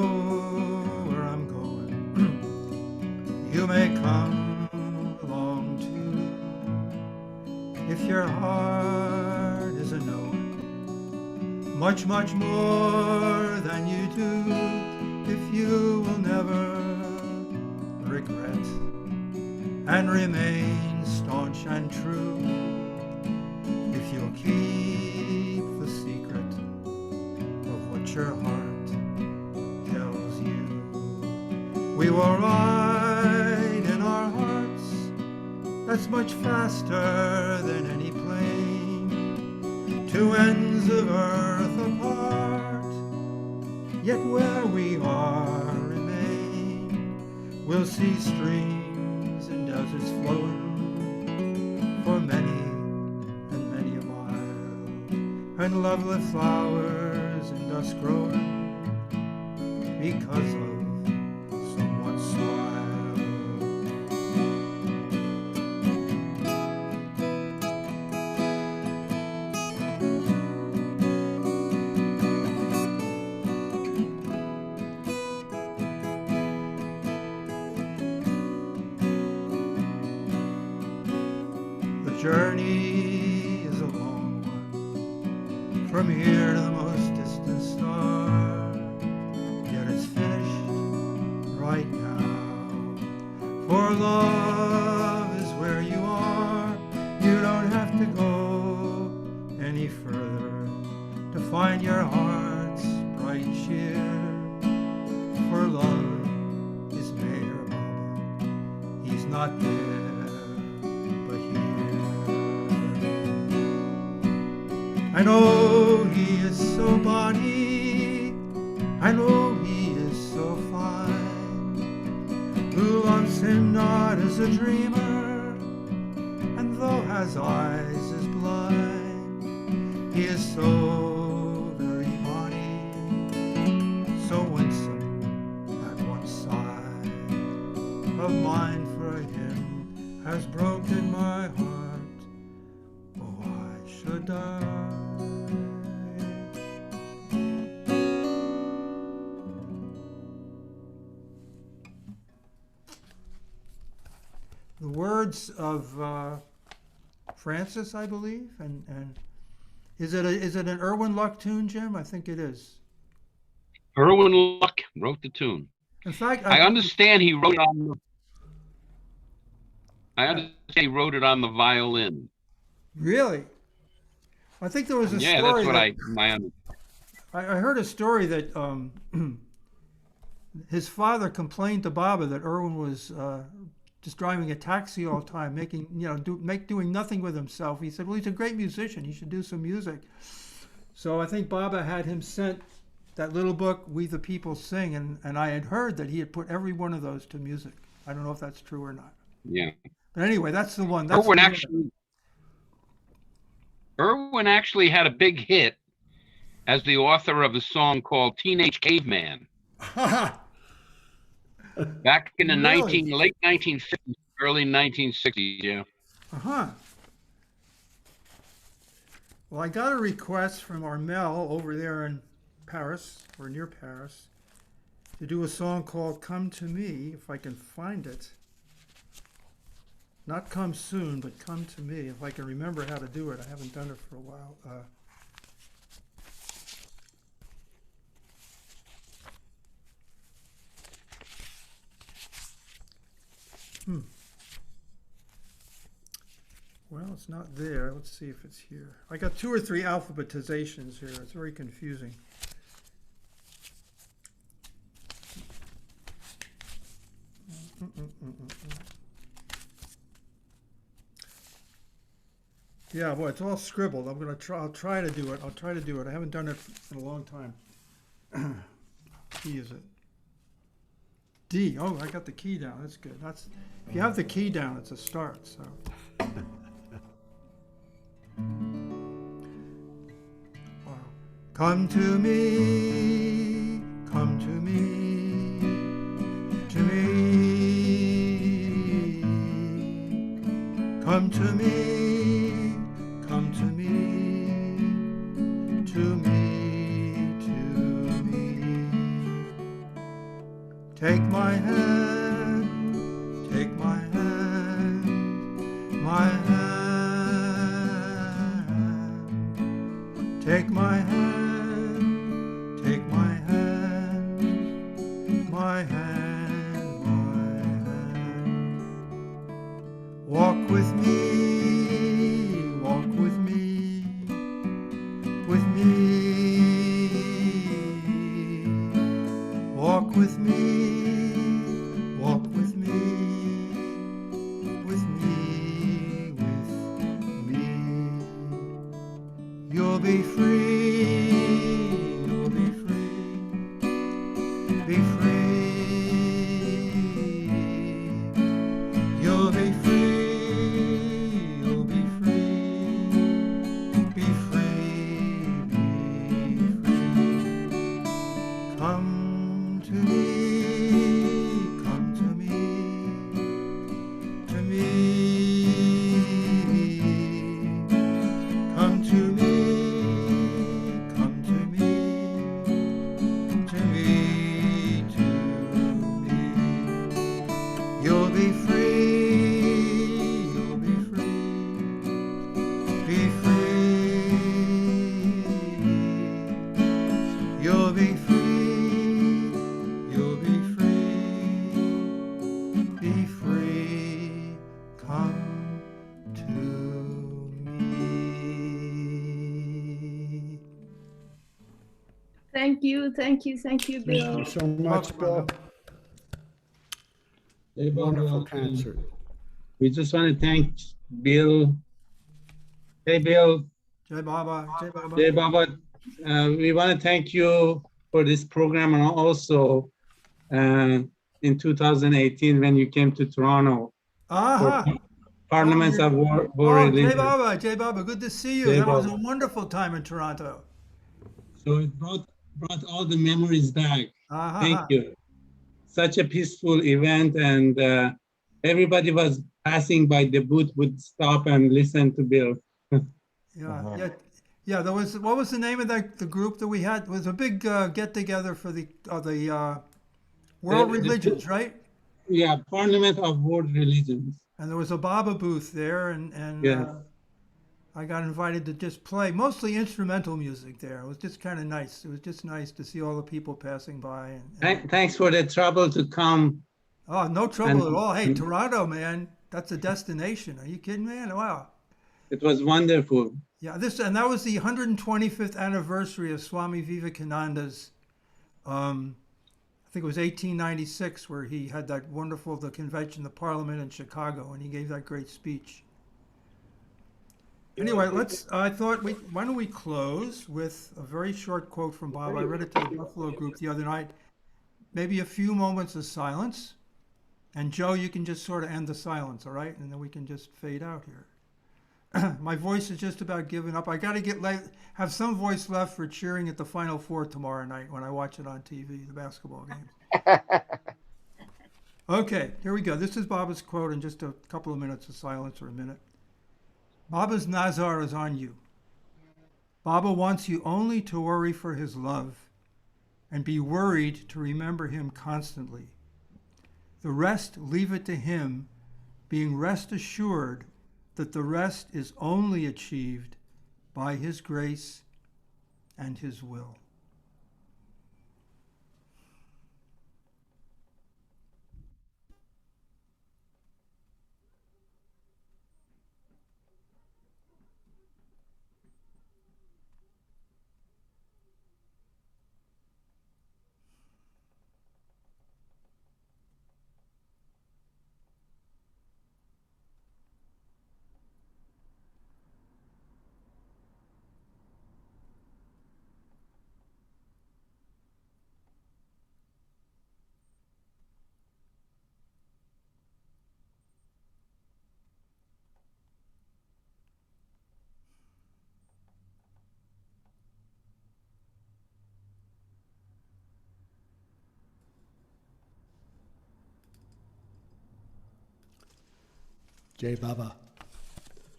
Speaker 2: where I'm going. You may come along too. If your heart is a knowing much, much more than you do, if you will never regret and remain staunch and true, if you'll keep the secret of what your heart tells you. We will ride in our hearts, that's much faster than any plane, to ends of earth apart, yet where we are remain. We'll see streams and deserts flowing for many and many a mile, and lovely flowers and dust growing because of someone's smile. The journey is a long one, from here to the most distant star, yet it's finished right now. For love is where you are, you don't have to go any further to find your heart's bright cheer. For love is Mayor Baba, he's not there but here. I know he is so bonny, I know he is so fine, who loves him not as a dreamer, and though has eyes as blind, he is so very bonny, so winsome at one side of mine for him has broken my heart. Oh, why should I? The words of Francis, I believe, and is it an Irwin Luck tune, Jim? I think it is.
Speaker 3: Irwin Luck wrote the tune.
Speaker 2: In fact,
Speaker 3: I understand he wrote on the. I understand he wrote it on the violin.
Speaker 2: Really, I think there was a
Speaker 3: Yeah,
Speaker 2: story
Speaker 3: that's what
Speaker 2: that,
Speaker 3: I
Speaker 2: I heard a story that his father complained to Baba that Irwin was just driving a taxi all the time, making doing nothing with himself. He said, "Well, he's a great musician. He should do some music." So I think Baba had him sent that little book, "We the People Sing," and I had heard that he had put every one of those to music. I don't know if that's true or not.
Speaker 3: Yeah.
Speaker 2: But anyway, that's the one. That's
Speaker 3: Irwin
Speaker 2: the one.
Speaker 3: actually had a big hit as the author of a song called Teenage Caveman back in the
Speaker 2: Really?
Speaker 3: late 1950s, early 1960s. Yeah.
Speaker 2: Uh-huh. Well, I got a request from Armel over there in Paris, or near Paris, to do a song called Come to Me, if I can find it. Not Come Soon, but Come to Me, if I can remember how to do it. I haven't done it for a while. Well, it's not there. Let's see if it's here. I got 2 or 3 alphabetizations here. It's very confusing. Yeah, boy, it's all scribbled. I'll try to do it. I'll try to do it. I haven't done it in a long time. Key is it? D. Oh, I got the key down. That's good. If you have the key down, it's a start. So. Wow. Come to me, to me, come to me, come to me, to me, to me. Take my hand, take my hand, my hand. Take my hand, take my hand, my hand, my hand. Walk with me, walk with me, with me. Walk with me, walk with me, with me, with me. You'll be free, you'll be free, be free. You'll be free, you'll be free, be free, be free. Come to me, come to me, to me. Come to me, come to me, to me, to me. You'll be free, you'll be free, be free. You'll be free, you'll be free, be free. Come to me.
Speaker 6: Thank you, thank you, thank you,
Speaker 1: Thank
Speaker 6: Bill.
Speaker 1: you so much, Bill.
Speaker 7: Hey, Bob,
Speaker 1: Wonderful concert.
Speaker 7: we just want to thank Bill. Hey, Bill.
Speaker 2: Jai Baba, Jai Baba.
Speaker 7: Hey, Baba. We want to thank you for this program and also in 2018 when you came to Toronto for
Speaker 2: Aha.
Speaker 7: Parliaments of War
Speaker 2: Oh, Jai
Speaker 7: Religion.
Speaker 2: Baba, Jai Baba, good to see you.
Speaker 7: Jai
Speaker 2: That was a
Speaker 7: Baba.
Speaker 2: wonderful time in Toronto.
Speaker 7: So it brought all the memories back.
Speaker 2: Aha.
Speaker 7: Thank you. Such a peaceful event, and everybody was passing by the booth would stop and listen to Bill.
Speaker 2: Yeah. There was, what was the name of the group that we had? It was a big get together for the world
Speaker 7: The-
Speaker 2: religions, right?
Speaker 7: Yeah, Parliament of World Religions.
Speaker 2: And there was a Baba booth there, and
Speaker 7: Yes.
Speaker 2: I got invited to just play mostly instrumental music there. It was just kind of nice. It was just nice to see all the people passing by.
Speaker 7: Thanks for the trouble to come.
Speaker 2: Oh, no trouble
Speaker 7: And-
Speaker 2: at all. Hey, Toronto, man, that's a destination. Are you kidding, man? Wow.
Speaker 7: It was wonderful.
Speaker 2: Yeah, that was the 125th anniversary of Swami Vivekananda's. I think it was 1896 where he had that wonderful the convention, the Parliament in Chicago, and he gave that great speech. Anyway, I thought why don't we close with a very short quote from Bob. I read it to the Buffalo group the other night. Maybe a few moments of silence. And Joe, you can just sort of end the silence, all right? And then we can just fade out here. My voice is just about giving up. I got to have some voice left for cheering at the Final Four tomorrow night when I watch it on TV, the basketball games. Okay, here we go. This is Baba's quote in just a couple of minutes of silence or a minute. Baba's Nazar is on you. Baba wants you only to worry for his love and be worried to remember him constantly. The rest, leave it to him, being rest assured that the rest is only achieved by his grace and his will.
Speaker 1: Jai Baba.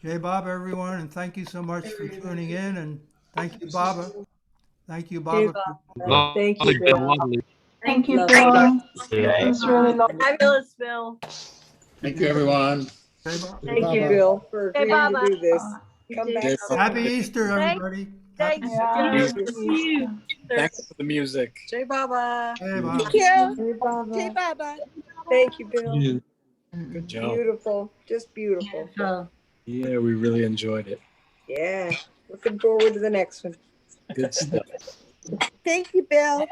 Speaker 2: Jai Baba, everyone, and thank you so much for tuning in, and thank you, Baba. Thank you, Baba.
Speaker 8: Thank you,
Speaker 3: Lovely, Bill,
Speaker 8: Bill.
Speaker 3: lovely.
Speaker 6: Thank you,
Speaker 8: Lovely.
Speaker 6: Bill.
Speaker 9: Yeah.
Speaker 6: It's really lovely.
Speaker 5: Fabulous, Bill.
Speaker 9: Thank you, everyone.
Speaker 2: Jai Baba.
Speaker 8: Thank you,
Speaker 1: Baba.
Speaker 8: Bill, for
Speaker 5: Hey,
Speaker 8: agreeing to
Speaker 5: Baba.
Speaker 8: do this.
Speaker 6: You
Speaker 8: Come
Speaker 6: did.
Speaker 8: back.
Speaker 2: Happy Easter, everybody. Happy
Speaker 5: Thanks.
Speaker 6: Yeah.
Speaker 5: Easter.
Speaker 9: Thanks for the music.
Speaker 8: Jai Baba.
Speaker 2: Jai Baba.
Speaker 8: Thank you.
Speaker 6: Jai Baba.
Speaker 8: Jai Baba. Thank you, Bill.
Speaker 7: Yeah.
Speaker 9: Good job.
Speaker 8: Beautiful, just beautiful.
Speaker 5: Oh.
Speaker 9: Yeah, we really enjoyed it.
Speaker 8: Yeah, looking forward to the next one.
Speaker 9: Good stuff.
Speaker 8: Thank you, Bill.